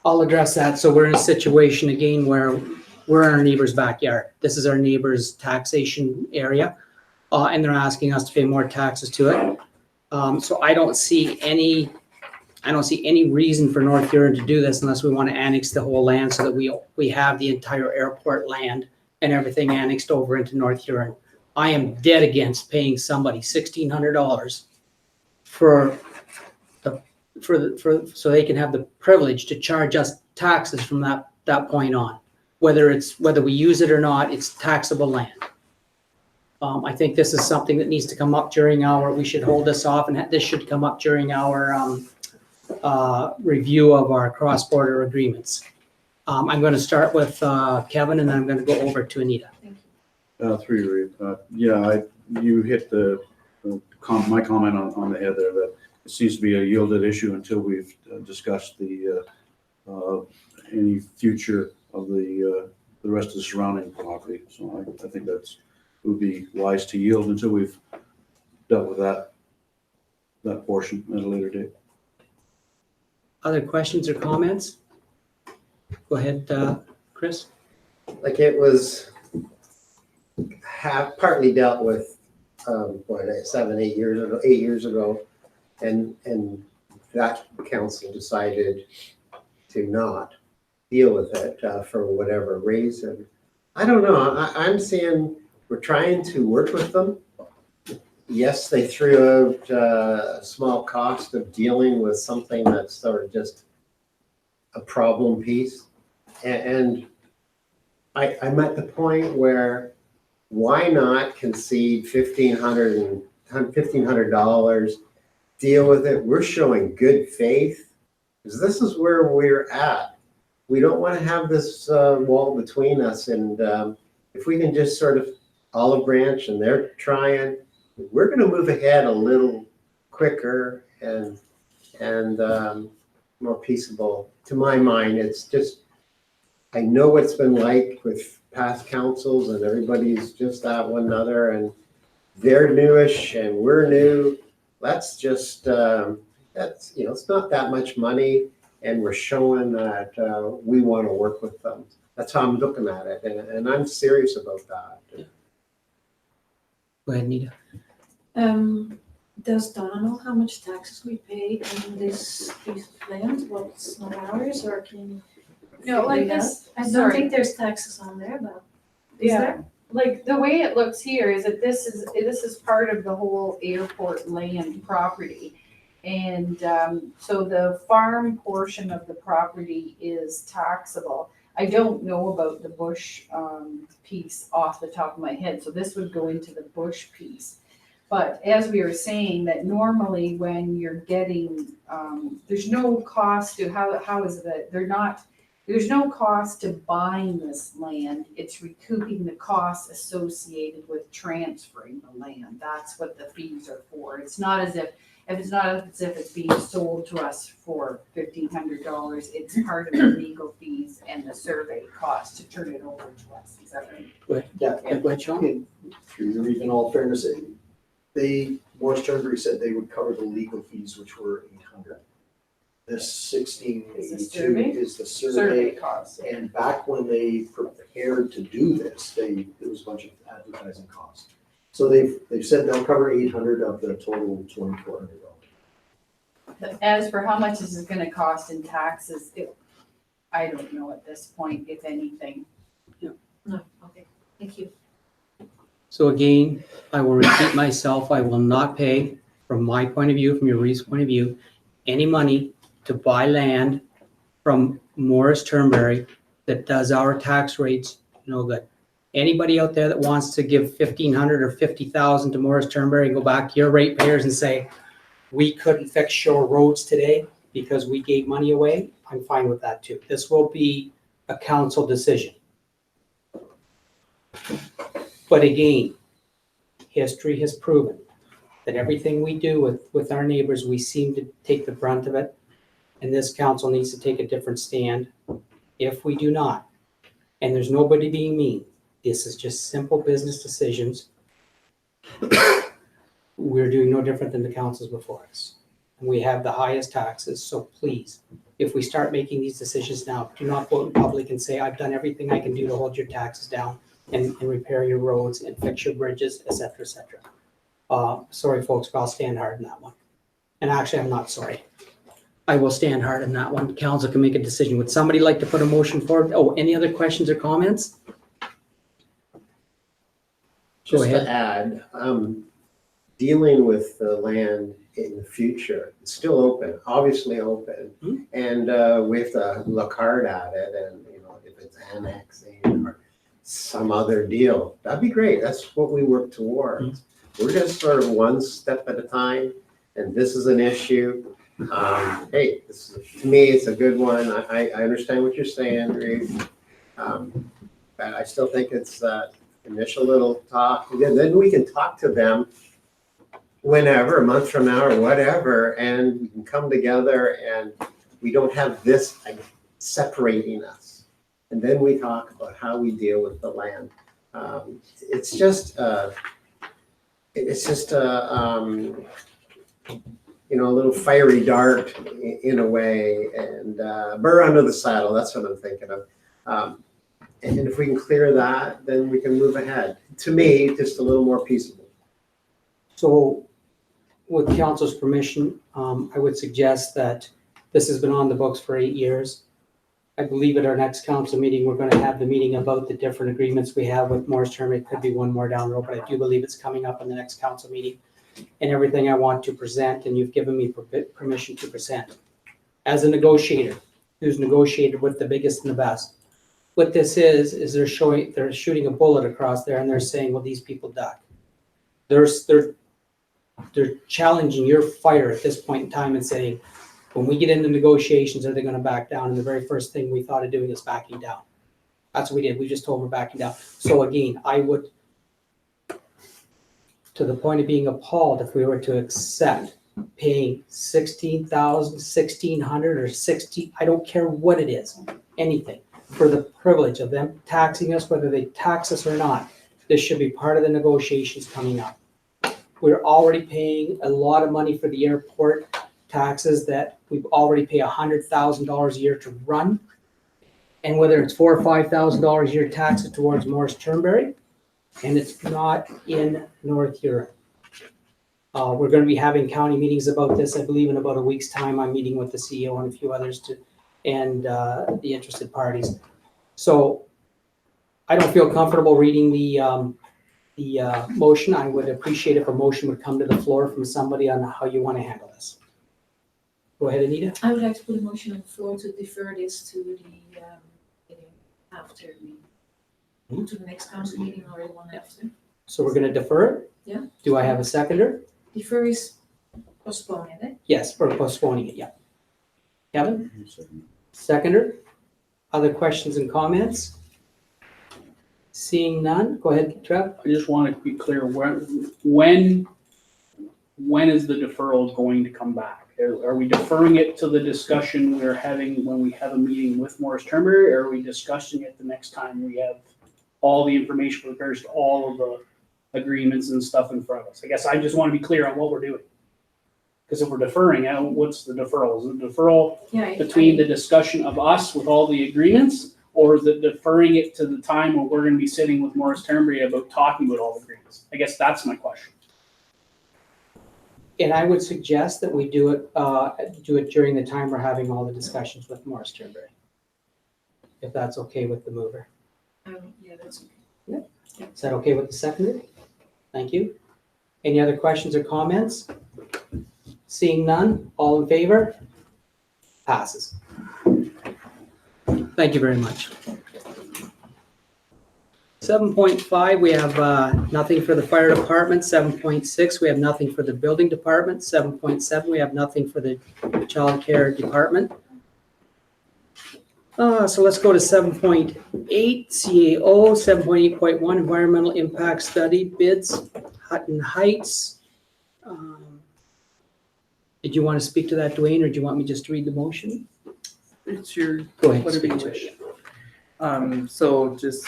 Speaker 1: I'll address that. So we're in a situation again where we're in our neighbor's backyard. This is our neighbor's taxation area, and they're asking us to pay more taxes to it. So I don't see any reason for North Huron to do this unless we want to annex the whole land so that we have the entire airport land and everything annexed over into North Huron. I am dead against paying somebody $1,600 so they can have the privilege to charge us taxes from that point on. Whether we use it or not, it's taxable land. I think this is something that needs to come up we should hold this off, and this should come up during our review of our cross-border agreements. I'm going to start with Kevin, and then I'm going to go over to Anita.
Speaker 2: Through you, you hit my comment on the head there, that it seems to be a yielded issue until we've discussed any future of the rest of the surrounding property. So I think it would be wise to yield until we've dealt with that portion at a later date.
Speaker 1: Other questions or comments? Go ahead, Chris.
Speaker 5: Like it was partly dealt with, 8 years ago, and that council decided to not deal with it for whatever reason. I don't know. I'm seeing we're trying to work with them. Yes, they threw out a small cost of dealing with something that's sort of just a problem piece. And I'm at the point where why not concede $1,500, deal with it. We're showing good faith because this is where we're at. We don't want to have this wall between us. And if we can just sort of olive branch and they're trying, we're going to move ahead a little quicker and more peaceable. To my mind, it's just, I know what it's been like with past councils and everybody's just at one another and they're newish and we're new. Let's just, it's not that much money and we're showing that we want to work with them. That's how I'm looking at it, and I'm serious about that.
Speaker 1: Go ahead, Anita.
Speaker 12: Does Donna know how much taxes we pay in this piece of land? What's not ours, or can?
Speaker 7: No, like this,
Speaker 12: I don't
Speaker 7: sorry.
Speaker 12: think there's taxes on there, but is
Speaker 7: Yeah.
Speaker 12: there?
Speaker 7: Like, the way it looks here is that this is part of the whole airport land property. And so the farm portion of the property is taxable. I don't know about the bush piece off the top of my head, so this would go into the bush piece. But as we were saying, that normally when you're getting, there's no cost to, how is it, There's no cost to buying this land, it's recouping the costs associated with transferring the land. That's what the fees are for. It's not as if it's being sold to us for $1,500, it's part of the legal fees and the survey cost to turn it over to us. Is that right?
Speaker 3: Yeah,
Speaker 1: Go ahead, Sean.
Speaker 3: through your even all fairness, Morris Turnberry said they would cover the legal fees, which were $800. This 1682
Speaker 7: survey?
Speaker 3: is the
Speaker 7: Survey
Speaker 3: survey.
Speaker 7: costs.
Speaker 3: And back when they prepared to do this, there was a bunch of advertising costs. So they've said they'll cover 800 of the total $2,400.
Speaker 7: As for how much this is gonna cost in taxes, I don't know at this point, if anything.
Speaker 12: No, okay, thank you.
Speaker 1: So again, I will repeat myself, I will not pay, from my point of view, from Eureka's point of view, any money to buy land from Morris Turnberry that does our tax rates no good. Anybody out there that wants to give $1,500 or $50,000 to Morris Turnberry and go back to your ratepayers and say, we couldn't fix shore roads today because we gave money away, I'm fine with that too. This will be a council decision. But again, history has proven that everything we do with our neighbors, we seem to take the brunt of it. And this council needs to take a different stand. If we do not, and there's nobody being mean, this is just simple business decisions. We're doing no different than the councils before us. And we have the highest taxes, so please, if we start making these decisions now, do not go in public and say, I've done everything I can do to hold your taxes down and repair your roads and fix your bridges, et cetera, et cetera. Sorry, folks, but I'll stand hard in that one. And actually, I'm not sorry. I will stand hard in that one. Council can make a decision. Would somebody like to put a motion forward? Oh, any other questions or comments?
Speaker 5: Just
Speaker 1: ahead.
Speaker 5: to add, dealing with the land in the future, it's still open, obviously open.
Speaker 1: Mhm.
Speaker 5: And we have to look hard at it and, if it's annexing or some other deal, that'd be great. That's what we work towards. We're just sort of one step at a time, and this is an issue. Hey, to me, it's a good one. I understand what you're saying, Reeve. But I still think it's initial little talk. Then we can talk to them whenever, a month from now or whatever, and we can come together and we don't have this separating us. And then we talk about how we deal with the land. It's just a little fiery dart in a way, and burr under the saddle. That's what I'm thinking of. And if we can clear that, then we can move ahead. To me, just a little more peaceable.
Speaker 1: So with council's permission, I would suggest that this has been on the books for 8 years. I believe at our next council meeting, we're going to have the meeting about the different agreements we have with Morris Turnberry. It could be one more down the road, but I do believe it's coming up in the next council meeting. And everything I want to present, and you've given me permission to present. As a negotiator, who's negotiated with the biggest and the best, what this is they're shooting a bullet across there and they're saying, well, these people duck. They're challenging your fire at this point in time and saying, when we get into negotiations, are they going to back down? And the very first thing we thought of doing is backing down. That's what we did. We just told them we're backing down. So again, I would, to the point of being appalled, if we were to accept paying $16,000, $1,600 or $60, I don't care what it is, anything, for the privilege of them taxing us, whether they tax us or not. This should be part of the negotiations coming up. We're already paying a lot of money for the airport taxes that we've already paid $100,000 a year to run. And whether it's $4,000 or $5,000 a year taxes towards Morris Turnberry, and it's not in North Europe. We're going to be having county meetings about this. I believe in about a week's time, I'm meeting with the CEO and a few others and the interested parties. So I don't feel comfortable reading the motion. I would appreciate if a motion would come to the floor from somebody on how you want to handle this. Go ahead, Anita.
Speaker 12: I would like to put a motion on the floor to defer this to the meeting after to the next council meeting or the one after.
Speaker 1: So we're going to defer it?
Speaker 12: Yeah.
Speaker 1: Do I have a seconder?
Speaker 12: Defer is postponing it.
Speaker 1: Yes, we're postponing it, yeah. Kevin? Seconder? Other questions and comments? Seeing none, go ahead, Trev.
Speaker 4: I just want to be clear, when is the deferral going to come back? Are we deferring it to the discussion we're having when we have a meeting with Morris Turnberry, or are we discussing it the next time we have all the information prepared to all of the agreements and stuff in front of us? I guess I just want to be clear on what we're doing. Because if we're deferring, what's the deferral? Is it deferral
Speaker 12: Yeah.
Speaker 4: between the discussion of us with all the agreements, or is it deferring it to the time when we're going to be sitting with Morris Turnberry about talking about all the agreements? I guess that's my question.
Speaker 1: And I would suggest that we do it during the time we're having all the discussions with Morris Turnberry. If that's okay with the mover.
Speaker 12: Yeah, that's okay.
Speaker 1: Is that okay with the seconder? Thank you. Any other questions or comments? Seeing none, all in favor? Passes. Thank you very much. 7.5, we have nothing for the fire department. 7.6, we have nothing for the building department. 7.7, we have nothing for the child care department. So let's go to 7.8, CAO, 7.8.1, environmental impact study bids, Hutton Heights. Did you want to speak to that, Dwayne, or do you want me just to read the motion?
Speaker 6: It's your,
Speaker 1: Go ahead.
Speaker 6: whatever you
Speaker 1: speak to
Speaker 6: wish.
Speaker 1: it.
Speaker 6: So just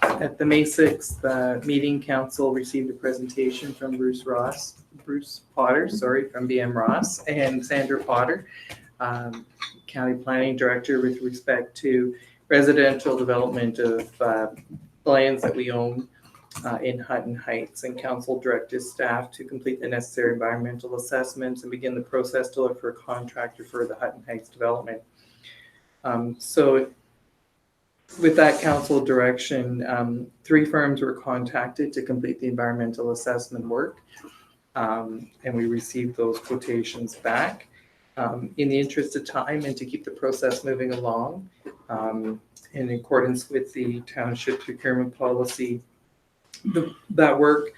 Speaker 6: at the May 6th meeting, council received a presentation from Bruce Potter, from BM Ross, and Sandra Potter, County Planning Director, with respect to residential development of lands that we own in Hutton Heights, and council directed staff to complete the necessary environmental assessments and begin the process to look for a contractor for the Hutton Heights development. So with that council direction, 3 firms were contacted to complete the environmental assessment work, and we received those quotations back. In the interest of time and to keep the process moving along, in accordance with the township procurement policy, that work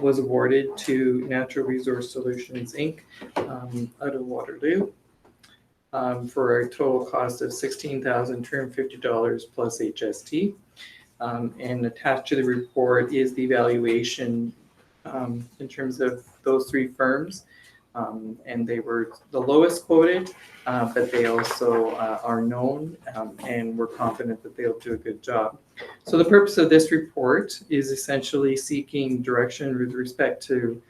Speaker 6: was awarded to Natural Resource Solutions, Inc., out of Waterloo, for a total cost of $16,250 plus HST. And attached to the report is the evaluation in terms of those 3 firms. And they were the lowest quoted, but they also are known, and we're confident that they'll do a good job. So the purpose of this report is essentially seeking direction with respect to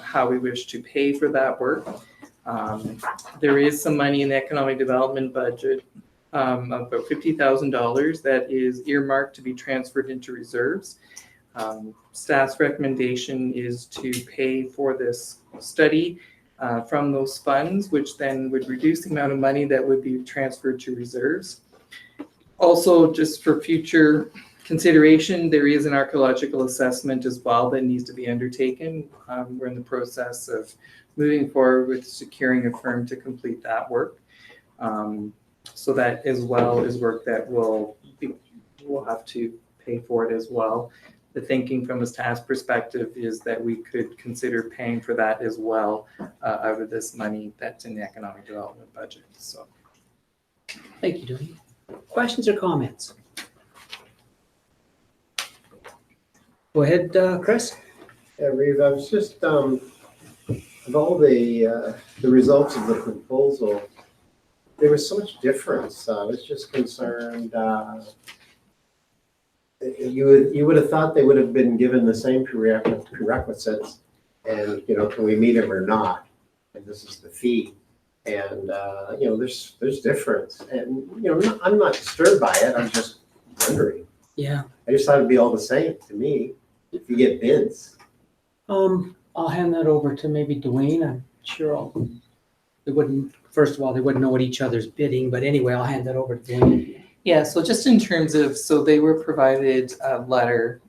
Speaker 6: how we wish to pay for that work. There is some money in the economic development budget, about $50,000, that is earmarked to be transferred into reserves. Staff's recommendation is to pay for this study from those funds, which then would reduce the amount of money that would be transferred to reserves. Also, just for future consideration, there is an archaeological assessment as well that needs to be undertaken. We're in the process of moving forward with securing a firm to complete that work. So that as well is work that we'll have to pay for it as well. The thinking from a staff's perspective is that we could consider paying for that as well out of this money that's in the economic development budget. So,
Speaker 1: Thank you, Dwayne. Questions or comments? Go ahead, Chris.
Speaker 5: Yeah, Reeve, I was just, of all the results of the proposal, there was so much difference. I was just concerned, you would have thought they would have been given the same prerequisites, and, can we meet them or not? And this is the fee. And, there's difference. And, I'm not disturbed by it. I'm just wondering.
Speaker 1: Yeah.
Speaker 5: I just thought it'd be all the same to me if you get bids.
Speaker 1: I'll hand that over to maybe Dwayne. I'm sure they wouldn't know what each other's bidding, but anyway, I'll hand that over to Dwayne.
Speaker 6: yeah, so just in terms of, so they were provided a letter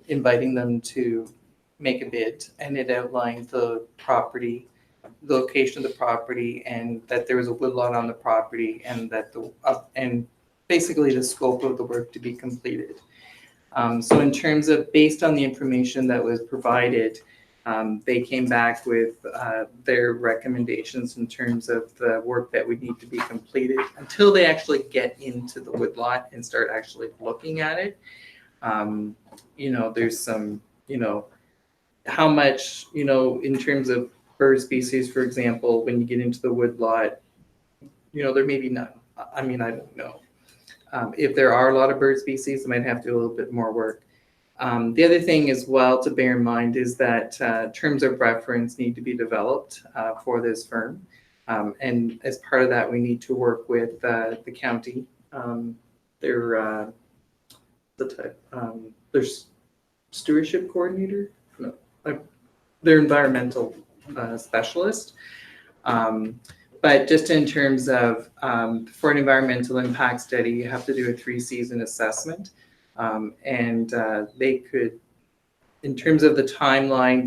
Speaker 6: inviting them to make a bid, and it outlined the property, the location of the property, and that there was a woodlot on the property, and that and basically the scope of the work to be completed. So in terms of, based on the information that was provided, They came back with their recommendations in terms of the work that would need to be completed until they actually get into the woodlot and start actually looking at it. There's some, how much, in terms of bird species, for example, when you get into the woodlot, there may be none. I don't know. If there are a lot of bird species, I might have to do a little bit more work. The other thing as well to bear in mind is that terms of reference need to be developed for this firm. And as part of that, we need to work with the county. There's stewardship coordinator, no, their environmental specialist. But just in terms of, for an environmental impact study, you have to do a 3-season assessment. And they could, in terms of the timeline,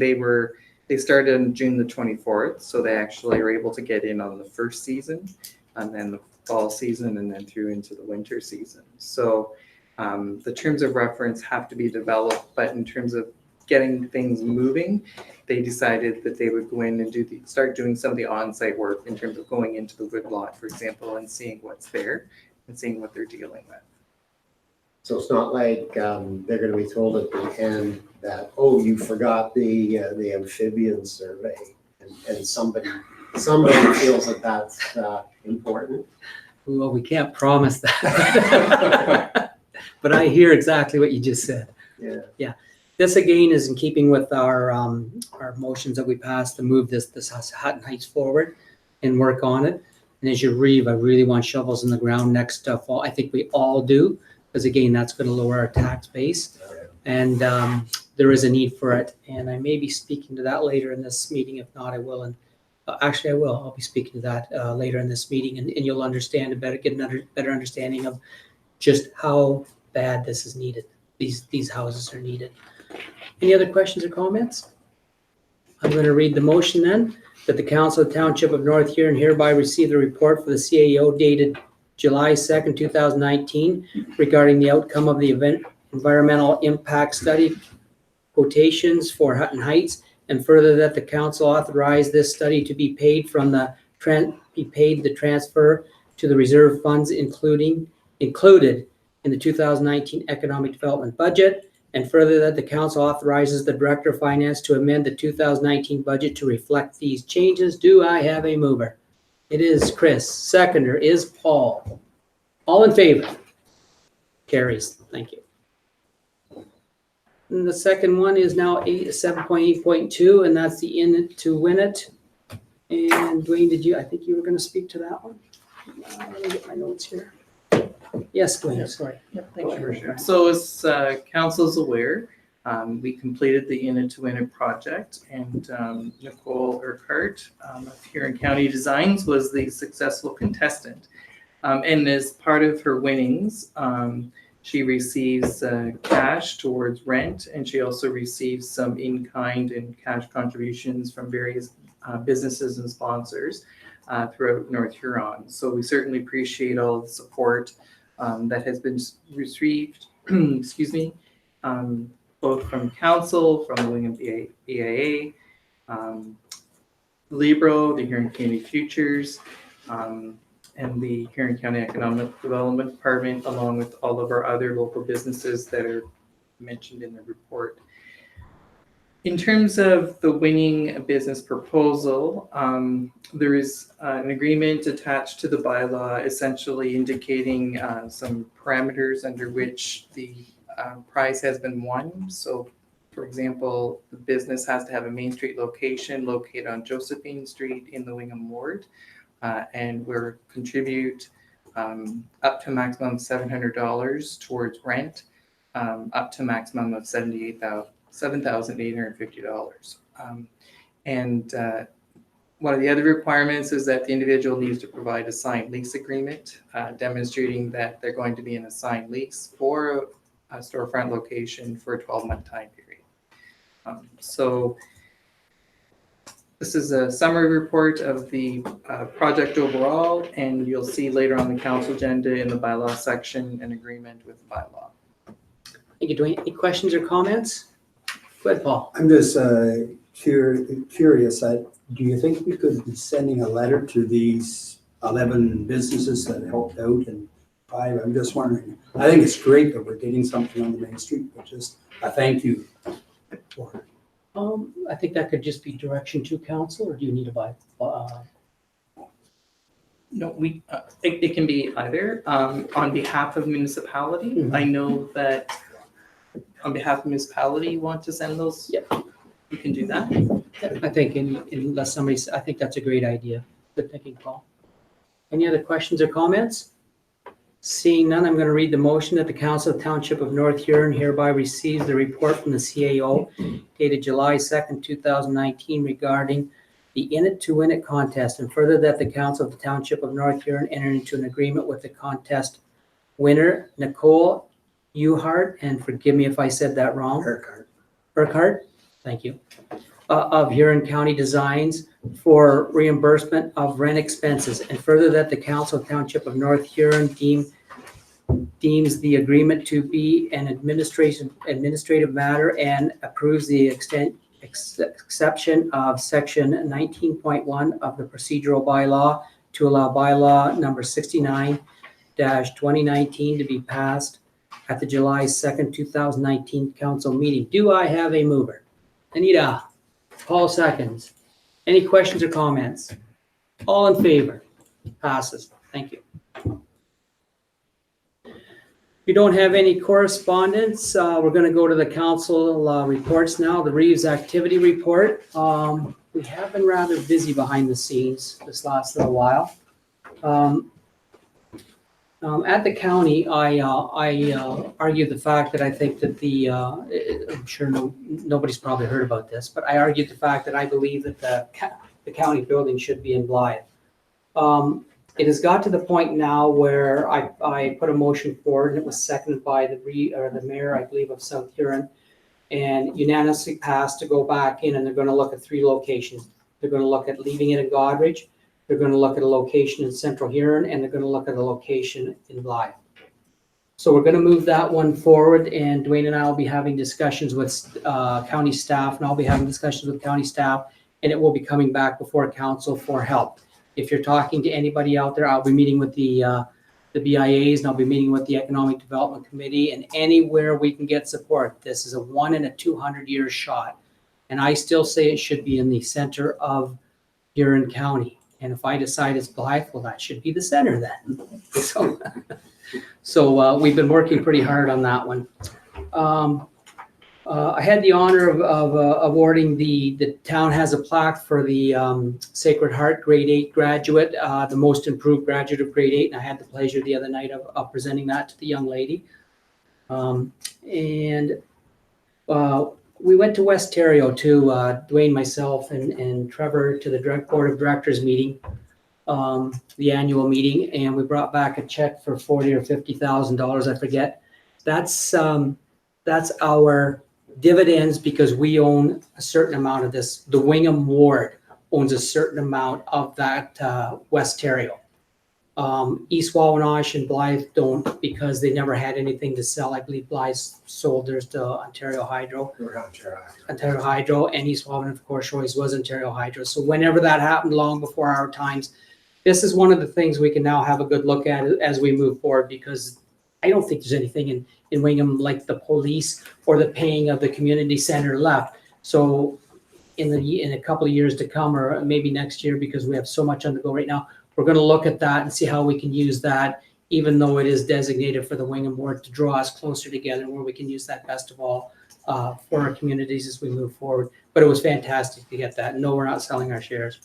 Speaker 6: they started on June the 24th. So they actually were able to get in on the first season, and then the fall season, and then through into the winter season. So the terms of reference have to be developed, but in terms of getting things moving, they decided that they would go in and start doing some of the on-site work in terms of going into the woodlot, for example, and seeing what's there and seeing what they're dealing with.
Speaker 5: So it's not like they're going to be told at the end that, oh, you forgot the amphibian survey, and somebody feels that that's important.
Speaker 1: Well, we can't promise that. But I hear exactly what you just said.
Speaker 5: Yeah.
Speaker 1: This again is in keeping with our motions that we passed to move this Hutton Heights forward and work on it. And as you read, I really want shovels in the ground next fall. I think we all do, because again, that's going to lower our tax base. And there is a need for it. And I may be speaking to that later in this meeting. If not, I will. And actually, I will. I'll be speaking to that later in this meeting, and you'll understand get another better understanding of just how bad this is needed. These houses are needed. Any other questions or comments? I'm going to read the motion then, that the Council of the Township of North Huron hereby receive the report for the CAO dated July 2nd, 2019 regarding the outcome of the environmental impact study quotations for Hutton Heights, and further that the council authorize this study to be paid from the transfer to the reserve funds included in the 2019 economic development budget, and further that the council authorizes the director of finance to amend the 2019 budget to reflect these changes. Do I have a mover? It is Chris. Seconder is Paul. All in favor? Carries. Thank you. And the second one is now 7.8.2, and that's the in it to win it. And Dwayne, I think you were going to speak to that one? Let me get my notes here. Yes, Dwayne, sorry.
Speaker 6: Yep, thank you for sure. So as council's aware, we completed the In It to Win It project, and Nicole Urquhart of Huron County Designs was the successful contestant. And as part of her winnings, she receives cash towards rent, and she also receives some in-kind and cash contributions from various businesses and sponsors throughout North Huron. So we certainly appreciate all the support that has been received, excuse me, both from council, from the Wingham BIA, Libro, the Huron County Futures, and the Huron County Economic Development Department, along with all of our other local businesses that are mentioned in the report. In terms of the winning business proposal, there is an agreement attached to the bylaw essentially indicating some parameters under which the prize has been won. So, for example, the business has to have a Main Street location located on Josephine Street in the Wingham Ward, and we'll contribute up to a maximum of $700 towards rent, up to a maximum of $7,850. And one of the other requirements is that the individual needs to provide a signed lease agreement demonstrating that they're going to be in a signed lease for a storefront location for a 12-month time period. So this is a summary report of the project overall, and you'll see later on the council agenda in the bylaw section an agreement with the bylaw.
Speaker 1: Thank you, Dwayne. Any questions or comments? Go ahead, Paul.
Speaker 9: I'm just curious, do you think we could be sending a letter to these 11 businesses that helped out and 5? I'm just wondering. I think it's great that we're getting something on the main street, but just a thank you for it.
Speaker 1: I think that could just be direction to council, or do you need to buy?
Speaker 6: No, it can be either. On behalf of municipality,
Speaker 1: Mhm.
Speaker 6: I know that on behalf of municipality, you want to send those?
Speaker 1: Yep.
Speaker 6: You can do that.
Speaker 1: I think unless I think that's a great idea. Good thinking, Paul. Any other questions or comments? Seeing none, I'm going to read the motion that the Council of Township of North Huron hereby receives the report from the CAO dated July 2nd, 2019 regarding the In It to Win It contest, and further that the Council of the Township of North Huron enter into an agreement with the contest winner, Nicole Uhart, and forgive me if I said that wrong. Urquhart, thank you, of Huron County Designs for reimbursement of rent expenses, and further that the Council of Township of North Huron deems the agreement to be an administrative matter and approves the exception of section 19.1 of the procedural bylaw to allow bylaw number 69-2019 to be passed at the July 2nd, 2019 council meeting. Do I have a mover? Anita, Paul seconds. Any questions or comments? All in favor? Passes. Thank you. We don't have any correspondence. We're going to go to the council reports now. The Reeves activity report. We have been rather busy behind the scenes this last little while. At the county, I argued the fact that I think that I'm sure nobody's probably heard about this, but I argued the fact that I believe that the county building should be in Blythe. It has got to the point now where I put a motion forward, and it was seconded by the mayor, I believe, of South Huron, and unanimously passed to go back in, and they're going to look at 3 locations. They're going to look at leaving it in Godrich. They're going to look at a location in Central Huron, and they're going to look at a location in Blythe. So we're going to move that one forward, and Dwayne and I will be having discussions with county staff, and I'll be having discussions with county staff, and it will be coming back before council for help. If you're talking to anybody out there, I'll be meeting with the BIAs, and I'll be meeting with the Economic Development Committee, and anywhere we can get support. This is a 1 in a 200-year shot, and I still say it should be in the center of Huron County. And if I decide it's Blythe, well, that should be the center then. So we've been working pretty hard on that one. I had the honor of awarding the town has a plaque for the Sacred Heart Grade 8 graduate, the most improved graduate of Grade 8, and I had the pleasure the other night of presenting that to the young lady. We went to West Terrio too, Dwayne, myself, and Trevor, to the Board of Directors meeting, the annual meeting, and we brought back a check for $40,000 or $50,000, I forget. That's our dividends because we own a certain amount of this. The Wingham Ward owns a certain amount of that West Terrio. East Wawanosh and Blythe don't because they never had anything to sell. I believe Blythe sold theirs to Ontario Hydro. Ontario Hydro, and East Wawanosh, of course, always was Ontario Hydro. So whenever that happened, long before our times, this is one of the things we can now have a good look at as we move forward, because I don't think there's anything in Wingham like the police or the paying of the community center left. So in a couple of years to come, or maybe next year, because we have so much on the go right now, we're going to look at that and see how we can use that, even though it is designated for the Wingham Ward, to draw us closer together, where we can use that best of all for our communities as we move forward. But it was fantastic to get that. No, we're not selling our shares.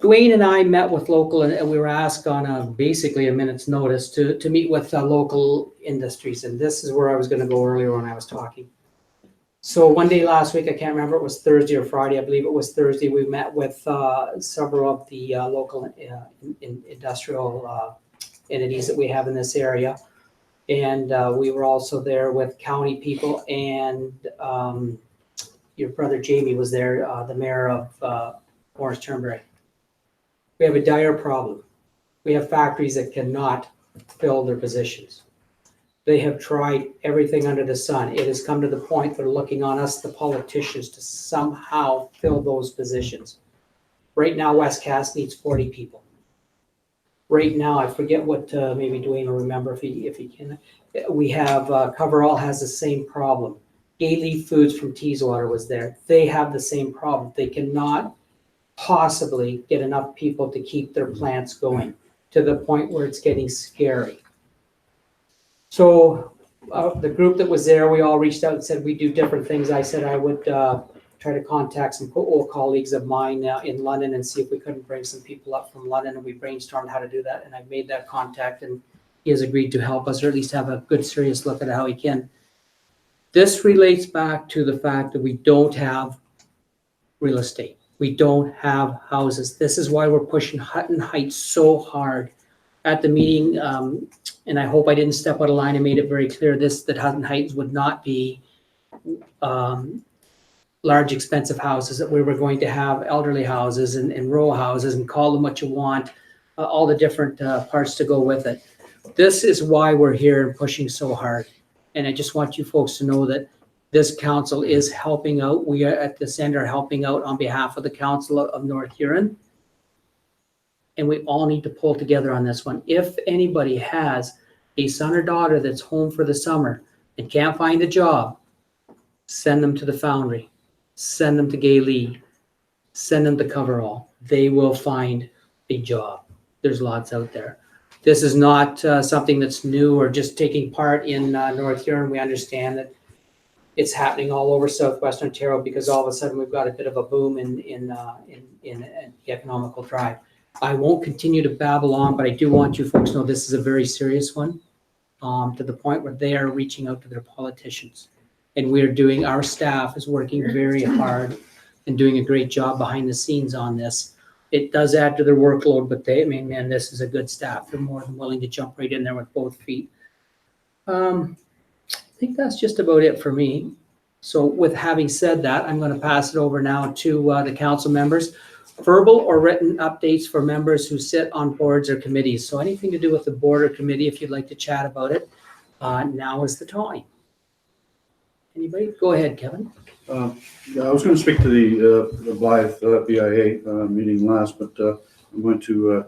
Speaker 1: Dwayne and I met with local, and we were asked on basically a minute's notice to meet with local industries. And this is where I was going to go earlier when I was talking. So one day last week, I can't remember, it was Thursday or Friday, I believe it was Thursday, we met with several of the local industrial entities that we have in this area. And we were also there with county people, and your brother Jamie was there, the mayor of Morris Turnberry. We have a dire problem. We have factories that cannot fill their positions. They have tried everything under the sun. It has come to the point they're looking on us, the politicians, to somehow fill those positions. Right now, West Cass needs 40 people. Right now, I forget what, maybe Dwayne will remember if he can. We have, Coverall has the same problem. Gay Leaf Foods from Teeswater was there. They have the same problem. They cannot possibly get enough people to keep their plants going, to the point where it's getting scary. So the group that was there, we all reached out and said we do different things. I said I would try to contact some old colleagues of mine in London and see if we couldn't bring some people up from London, and we brainstormed how to do that, and I made that contact, and he has agreed to help us, or at least have a good serious look at how he can. This relates back to the fact that we don't have real estate. We don't have houses. This is why we're pushing Hutton Heights so hard. At the meeting, and I hope I didn't step out of line, I made it very clear that Hutton Heights would not be large, expensive houses, that we were going to have elderly houses and row houses, and call them what you want, all the different parts to go with it. This is why we're here and pushing so hard. And I just want you folks to know that this council is helping out. We are at the center helping out on behalf of the Council of North Huron. And we all need to pull together on this one. If anybody has a son or daughter that's home for the summer and can't find a job, send them to the Foundry, send them to Gay Lee, send them to Coverall. They will find a job. There's lots out there. This is not something that's new or just taking part in North Huron. We understand that it's happening all over Southwestern Ontario, because all of a sudden we've got a bit of a boom in the economical drive. I won't continue to babble on, but I do want you folks to know this is a very serious one, to the point where they are reaching out to their politicians. And our staff is working very hard and doing a great job behind the scenes on this. It does add to their workload, but man, this is a good staff. They're more than willing to jump right in there with both feet. I think that's just about it for me. So with having said that, I'm going to pass it over now to the council members. Verbal or written updates for members who sit on boards or committees. So anything to do with the board or committee, if you'd like to chat about it, now is the time. Anybody? Go ahead, Kevin.
Speaker 2: Yeah, I was going to speak to the Blythe BIA meeting last, but I'm going to,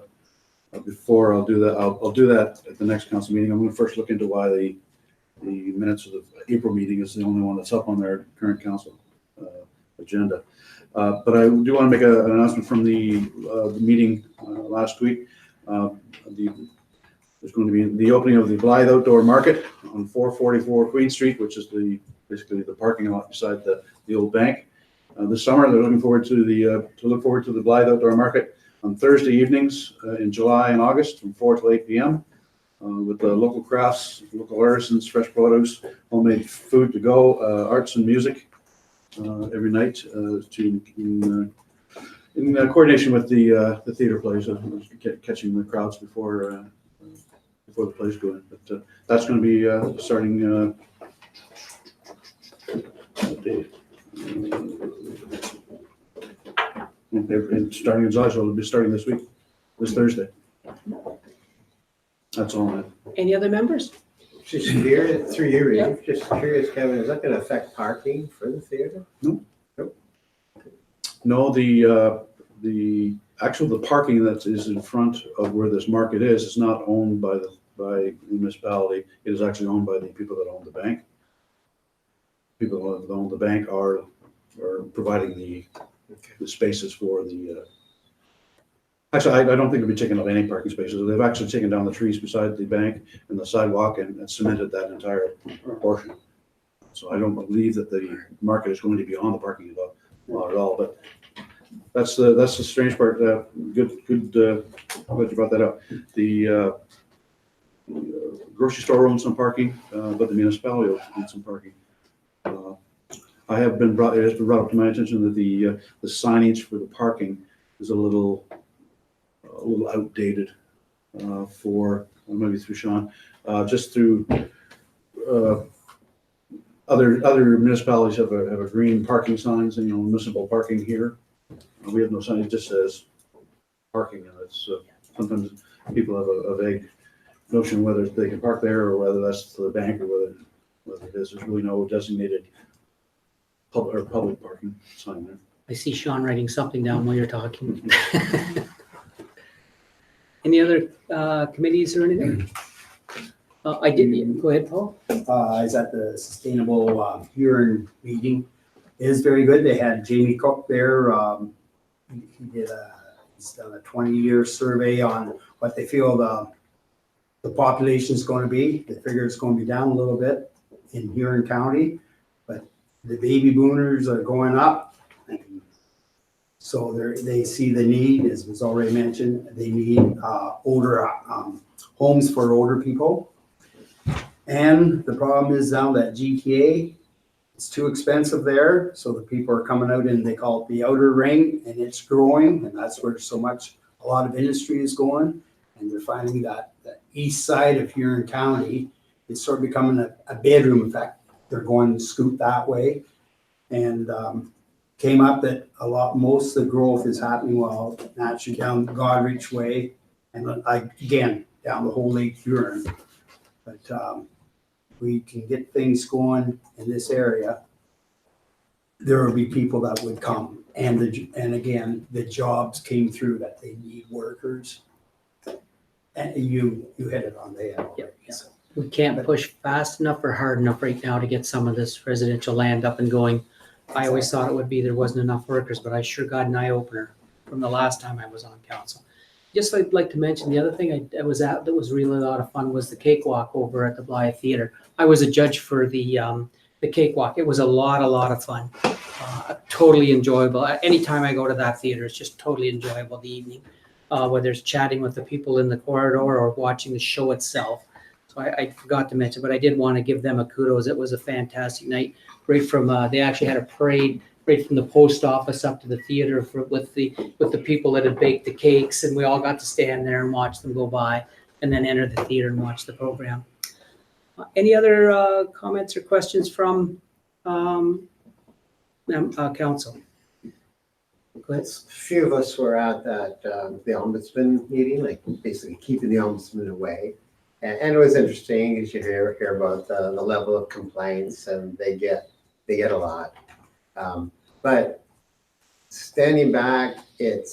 Speaker 2: before I'll do that, I'll do that at the next council meeting. I'm going to first look into why the minutes of the April meeting is the only one that's up on their current council agenda. But I do want to make an announcement from the meeting last week. There's going to be the opening of the Blythe Outdoor Market on 444 Queen Street, which is basically the parking lot beside the old bank. This summer, they're looking forward to the Blythe Outdoor Market on Thursday evenings in July and August from 4 to 8 p.m. With the local crafts, local artisans, fresh produce, homemade food to go, arts and music. Every night in coordination with the theater plays, catching the crowds before the plays go in. But that's going to be starting starting in July, so it'll be starting this Thursday. That's all I have.
Speaker 1: Any other members?
Speaker 5: Just curious, through you,
Speaker 1: Yeah.
Speaker 5: Reeve, just curious, Kevin, is that gonna affect parking for the theater?
Speaker 2: No, the parking that is in front of where this market is not owned by the municipality. It is actually owned by the people that own the bank. People that own the bank are providing the spaces for the. Actually, I don't think they'll be taking up any parking spaces. They've actually taken down the trees beside the bank and the sidewalk and cemented that entire portion. So I don't believe that the market is going to be on the parking lot at all. But that's the strange part. Good. Glad you brought that up. The grocery store owns some parking, but the municipality owns some parking. It has been brought up to my attention that the signage for the parking is a little outdated for maybe through Sean, just through other municipalities have a green parking signs and municipal parking here. We have no sign; it just says parking, and it's sometimes people have a vague notion whether they can park there or whether that's to the bank or whether it is. There's really no designated public parking sign there.
Speaker 1: I see Sean writing something down while you're talking. Any other committees or anything? I did, go ahead, Paul.
Speaker 9: I was at the Sustainable Huron meeting. It is very good. They had Jamie Cook there. He's done a 20-year survey on what they feel the population is going to be. They figure it's going to be down a little bit in Huron County, but the baby boomers are going up. So they see the need, as was already mentioned, they need older homes for older people. And the problem is now that GTA, it's too expensive there, so the people are coming out and they call it the outer ring, and it's growing, and that's where a lot of industry is going. And they're finding that the east side of Huron County is sort of becoming a bedroom effect. They're going to scoot that way, and came up that most of the growth is happening naturally down Godrich Way, and again down the whole Lake Huron. But we can get things going in this area, there will be people that would come. And again, the jobs came through that they need workers. And you hit it on the head already.
Speaker 1: Yeah.
Speaker 9: So.
Speaker 1: We can't push fast enough or hard enough right now to get some of this residential land up and going. I always thought it would be there wasn't enough workers, but I sure got an eye opener from the last time I was on council. Just I'd like to mention, the other thing I was at that was really a lot of fun was the cakewalk over at the Blythe Theatre. I was a judge for the cakewalk. It was a lot of fun. Totally enjoyable. Anytime I go to that theater, it's just totally enjoyable the evening, whether it's chatting with the people in the corridor or watching the show itself. So I forgot to mention, but I did want to give them a kudos. It was a fantastic night. Right from they actually had a parade right from the post office up to the theater with the people that had baked the cakes, and we all got to stand there and watch them go by, and then enter the theater and watch the program. Any other comments or questions from council? Go ahead.
Speaker 5: A few of us were at that the ombudsman meeting, like basically keeping the ombudsman away. And it was interesting as you hear about the level of complaints, and they get a lot. But standing back, it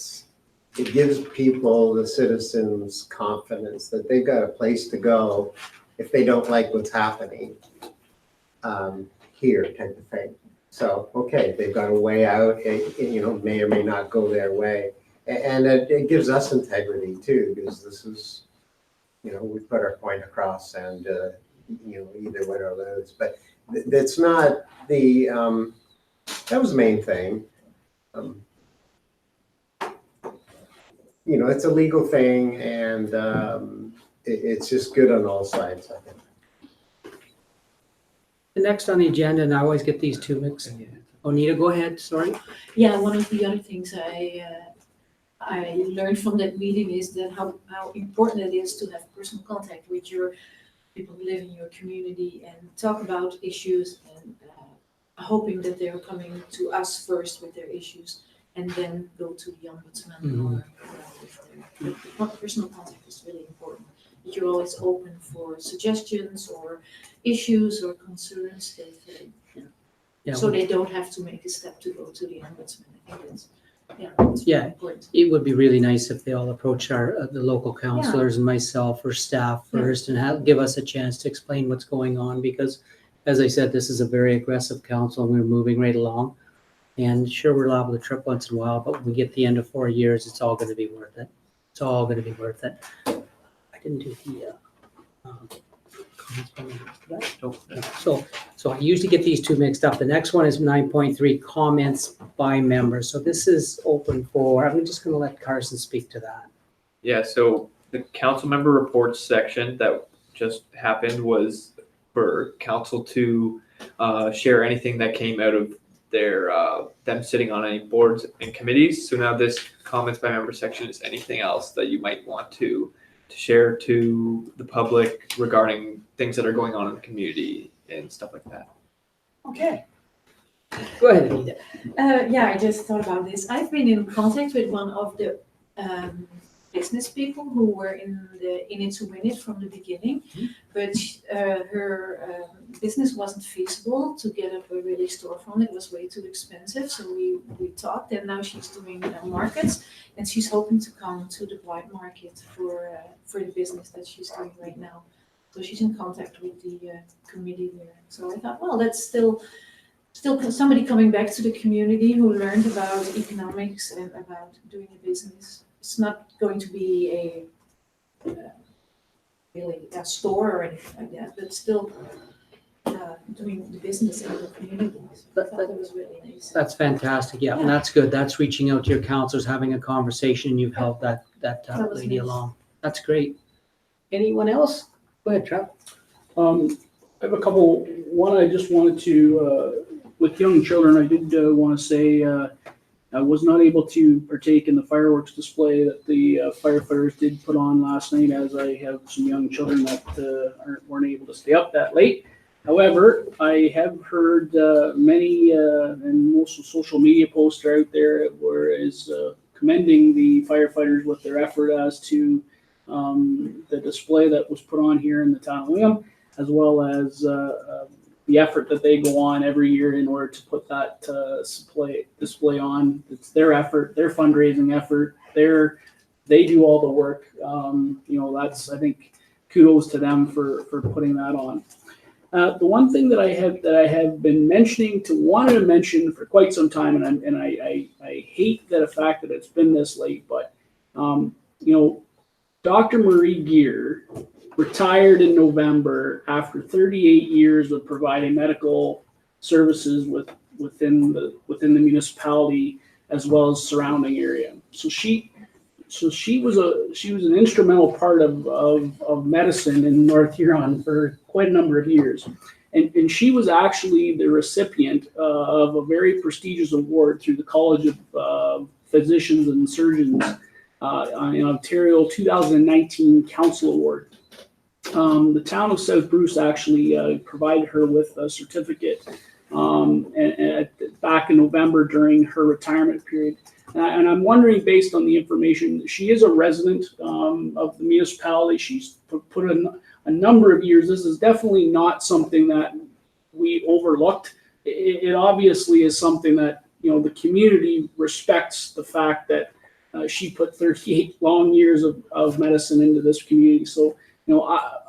Speaker 5: gives people, the citizens, confidence that they've got a place to go if they don't like what's happening here, type of thing. So, okay, they've got a way out, it, may or may not go their way. And it gives us integrity too, because this is, we put our point across and, either win or lose. But that's not the, that was the main thing. It's a legal thing, and it's just good on all sides, I think.
Speaker 1: The next on the agenda, and I always get these two mixed. Onita, go ahead, sorry.
Speaker 12: Yeah, one of the other things I learned from that meeting is that how important it is to have personal contact with your people who live in your community and talk about issues, and hoping that they're coming to us first with their issues and then go to the ombudsman.
Speaker 1: Mm-hmm.
Speaker 12: Or personal contact is really important. That you're always open for suggestions or issues or concerns that so they don't have to make a step to go to the ombudsman. I think that's really important.
Speaker 1: It would be really nice if they all approach the local councilors and myself or staff first and give us a chance to explain what's going on, because as I said, this is a very aggressive council and we're moving right along. And sure, we're liable to trip once in a while, but when we get to the end of 4 years, it's all going to be worth it. It's all going to be worth it. I didn't do the comments. So I usually get these two mixed up. The next one is 9.3, comments by members. So this is open for, I'm just going to let Carson speak to that.
Speaker 8: Yeah, so the council member reports section that just happened was for council to share anything that came out of their them sitting on any boards and committees. So now this comments by member section is anything else that you might want to share to the public regarding things that are going on in the community and stuff like that.
Speaker 1: Okay. Go ahead, Anita.
Speaker 12: I just thought about this. I've been in contact with one of the business people who were in it to win it from the beginning. But her business wasn't feasible to get up a really storefront. It was way too expensive. So we talked, and now she's doing markets, and she's hoping to come to the white market for the business that she's doing right now. So she's in contact with the committee there. So I thought, well, that's still somebody coming back to the community who learned about economics and about doing a business. It's not going to be really a store or anything like that, but still doing the business in the community. So I thought it was really nice.
Speaker 1: That's fantastic, yeah, and that's good. That's reaching out to your counselors, having a conversation, you've helped that
Speaker 12: was
Speaker 1: lady
Speaker 12: nice.
Speaker 1: along. That's great. Anyone else? Go ahead, Trev.
Speaker 4: I have a couple. One, I just wanted to, with young children, I did want to say I was not able to partake in the fireworks display that the firefighters did put on last night, as I have some young children that weren't able to stay up that late. However, I have heard many and most social media posts are out there where is commending the firefighters with their effort as to the display that was put on here in the town of Wingham, as well as the effort that they go on every year in order to put that display on. It's their effort, their fundraising effort. They do all the work. That's, I think, kudos to them for putting that on. The one thing that I have been wanted to mention for quite some time, and I hate the fact that it's been this late, but Dr. Marie Gear retired in November after 38 years of providing medical services within the municipality as well as surrounding area. So she was an instrumental part of medicine in North Huron for quite a number of years. And she was actually the recipient of a very prestigious award through the College of Physicians and Surgeons in Ontario 2019 Council Award. The town of South Bruce actually provided her with a certificate back in November during her retirement period. And I'm wondering, based on the information, she is a resident of the municipality. She's put a number of years. This is definitely not something that we overlooked. It obviously is something that, the community respects the fact that she put 38 long years of medicine into this community. So,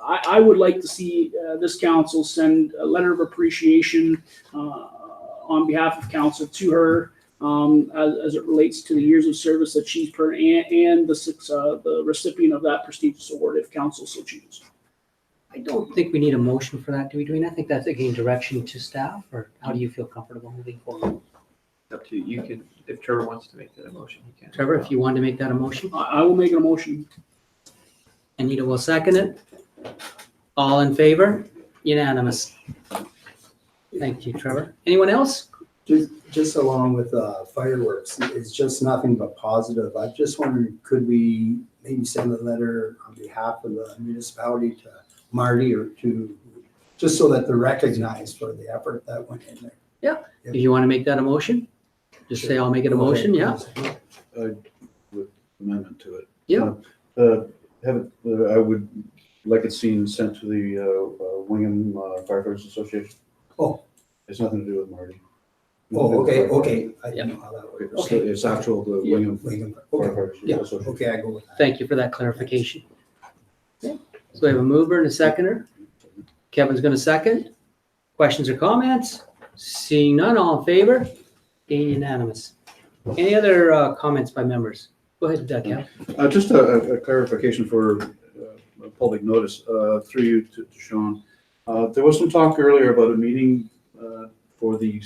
Speaker 4: I would like to see this council send a letter of appreciation on behalf of council to her as it relates to the years of service that she's put and the recipient of that prestigious award, if council so chooses.
Speaker 1: I don't think we need a motion for that, do we, Dwayne? I think that's again direction to staff, or how do you feel comfortable moving forward?
Speaker 8: Up to you. You can, if Trevor wants to make that a motion, he can.
Speaker 1: Trevor, if you want to make that a motion,
Speaker 4: I will make a motion.
Speaker 1: Anita will second it. All in favor? Unanimous. Thank you, Trevor. Anyone else?
Speaker 9: Just along with fireworks, it's just nothing but positive. I'm just wondering, could we maybe send a letter on behalf of the municipality to Marty or just so that they're recognized for the effort that went in there?
Speaker 1: Yeah. Do you want to make that a motion? Just say I'll make it a motion, yeah?
Speaker 2: With amendment to it.
Speaker 1: Yeah.
Speaker 2: I would like it seen sent to the Wingham Firefighters Association.
Speaker 9: Oh.
Speaker 2: It's nothing to do with Marty.
Speaker 9: Oh, okay. I
Speaker 1: Yeah.
Speaker 9: didn't know how that works.
Speaker 2: Okay. It's actual, the
Speaker 1: Yeah.
Speaker 2: Wingham
Speaker 9: Okay,
Speaker 2: Firefighters
Speaker 9: yeah,
Speaker 2: Association.
Speaker 9: okay, I go with that.
Speaker 1: Thank you for that clarification. Okay. So we have a mover and a seconder. Kevin's going to second. Questions or comments? Seeing none, all in favor? Being unanimous. Any other comments by members? Go ahead, Kev.
Speaker 2: Just a clarification for public notice through you to Sean. There was some talk earlier about a meeting for the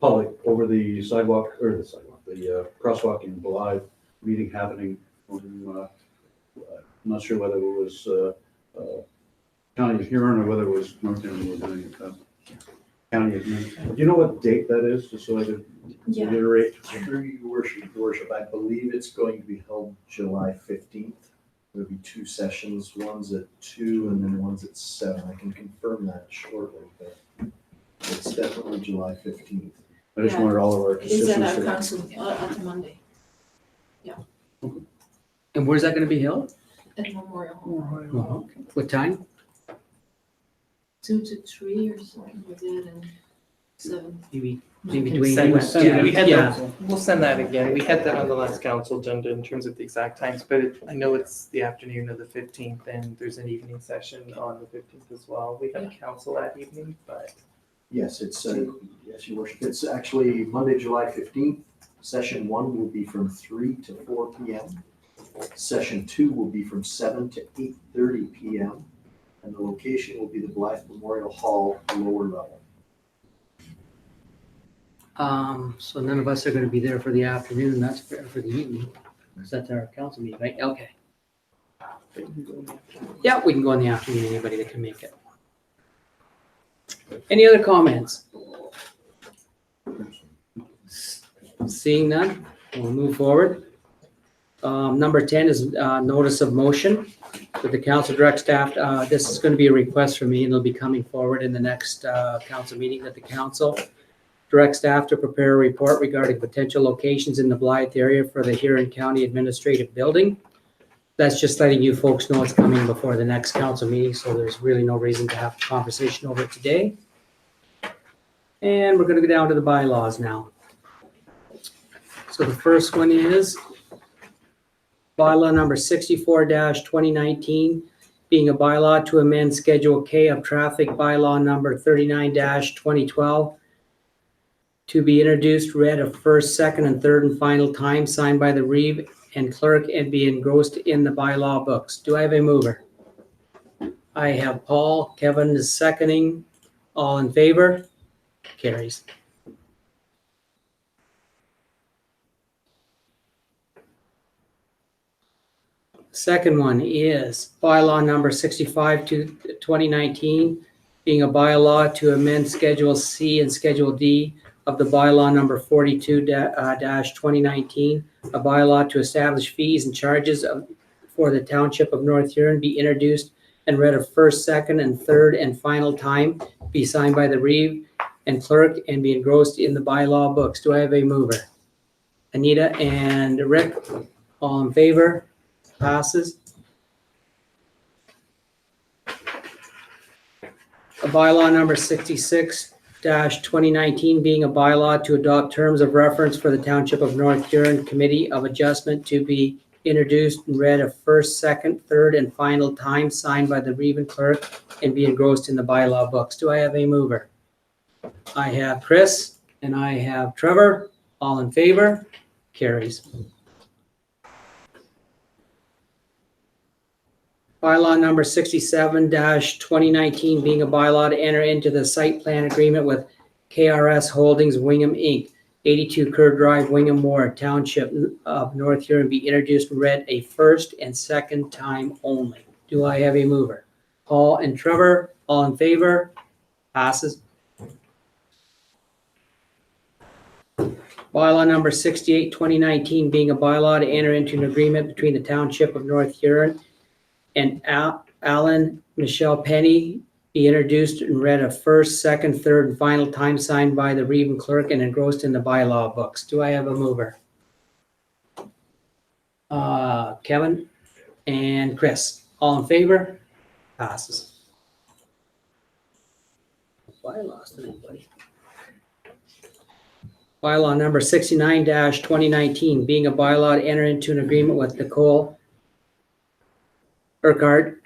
Speaker 2: public over the crosswalk in Blythe meeting happening. I'm not sure whether it was County of Huron or whether it was North Huron were doing it. County of Huron. Do you know what date that is, just so I could reiterate?
Speaker 3: Through your worship, I believe it's going to be held July 15th. There'll be two sessions, one's at 2 and then one's at 7. I can confirm that shortly, but it's definitely July 15th.
Speaker 2: I just
Speaker 12: Yeah.
Speaker 2: wanted all of our
Speaker 12: Is that
Speaker 2: constituents
Speaker 12: our
Speaker 2: to know.
Speaker 12: council on the Monday?
Speaker 1: And where's that gonna be held?
Speaker 12: at Memorial Hall.
Speaker 1: What time?
Speaker 12: 2 to 3 or something like that, and 7.
Speaker 1: Maybe
Speaker 6: We can
Speaker 1: Dwayne,
Speaker 6: send
Speaker 1: you
Speaker 6: that-
Speaker 1: want-
Speaker 6: yeah, we had
Speaker 1: yeah.
Speaker 6: that, we'll send that again. We had that on the last council agenda in terms of the exact times, but I know it's the afternoon of the 15th and there's an evening session on the 15th as well. We have council that evening, but
Speaker 3: Yes, it's, yes, your worship, it's actually Monday, July 15th. Session 1 will be from 3 to 4 p.m. Session 2 will be from 7 to 8:30 p.m. And the location will be the Blythe Memorial Hall, lower level.
Speaker 1: So none of us are gonna be there for the afternoon, that's for the evening, because that's our council meeting, right? Okay. Yeah, we can go in the afternoon, anybody that can make it. Any other comments? Seeing none, we'll move forward. Number 10 is notice of motion that the council direct staff, this is gonna be a request for me and it'll be coming forward in the next council meeting that the council direct staff to prepare a report regarding potential locations in the Blythe area for the Huron County Administrative Building. That's just letting you folks know it's coming before the next council meeting, so there's really no reason to have a conversation over it today. And we're gonna go down to the bylaws now. So the first one is bylaw number 64-2019, being a bylaw to amend Schedule K of traffic bylaw number 39-2012 to be introduced, read a first, second, and third and final time, signed by the reeve and clerk, and be engrossed in the bylaw books. Do I have a mover? I have Paul. Kevin is seconding. All in favor? Carries. Second one is bylaw number 65-2019, being a bylaw to amend Schedule C and Schedule D of the bylaw number 42-2019, a bylaw to establish fees and charges for the Township of North Huron, be introduced and read a first, second, and third and final time, be signed by the reeve and clerk, and be engrossed in the bylaw books. Do I have a mover? Anita and Rick, all in favor? Passes. A bylaw number 66-2019, being a bylaw to adopt terms of reference for the Township of North Huron Committee of Adjustment, to be introduced and read a first, second, third, and final time, signed by the reeve and clerk, and be engrossed in the bylaw books. Do I have a mover? I have Chris and I have Trevor. All in favor? Carries. Bylaw number 67-2019, being a bylaw to enter into the site plan agreement with KRS Holdings Wingham Inc., 82 Kerr Drive, Wingham Ward, Township of North Huron, be introduced and read a first and second time only. Do I have a mover? Paul and Trevor, all in favor? Passes. Bylaw number 68-2019, being a bylaw to enter into an agreement between the Township of North Huron and Alan Michelle Penny, be introduced and read a first, second, third, and final time, signed by the reeve and clerk, and engrossed in the bylaw books. Do I have a mover? Kevin and Chris, all in favor? Passes. I lost anybody. Bylaw number 69-2019, being a bylaw to enter into an agreement with Nicole Urquhart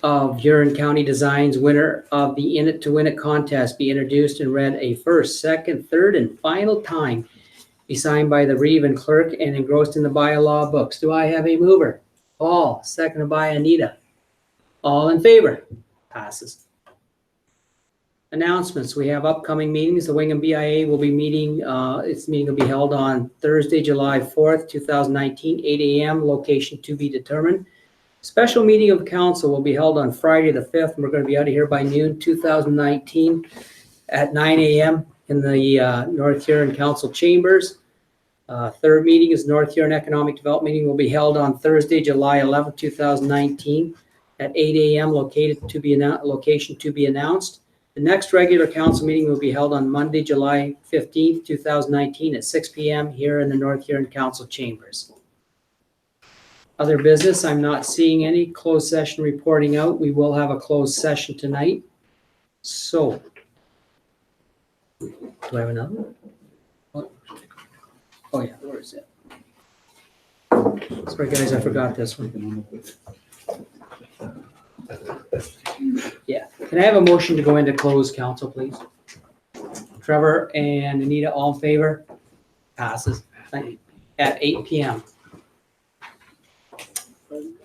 Speaker 1: of Huron County Designs, winner of the In It to Win It contest, be introduced and read a first, second, third, and final time, be signed by the reeve and clerk, and engrossed in the bylaw books. Do I have a mover? Paul, seconded by Anita. All in favor? Passes. Announcements. We have upcoming meetings. The Wingham BIA will be meeting, its meeting will be held on Thursday, July 4th, 2019, 8 a.m., location to be determined. Special meeting of council will be held on Friday the 5th, and we're going to be out of here by noon 2019 at 9 a.m. in the North Huron Council chambers. Third meeting is North Huron Economic Development meeting will be held on Thursday, July 11th, 2019 at 8 a.m. location to be announced. The next regular council meeting will be held on Monday, July 15th, 2019 at 6 p.m. here in the North Huron Council chambers. Other business, I'm not seeing any. Closed session reporting out. We will have a closed session tonight. So. Do I have another one? Oh, yeah, where is it? Sorry, guys, I forgot this one. Yeah, can I have a motion to go into closed council, please? Trevor and Anita, all in favor? Passes. Thank you. At 8 PM.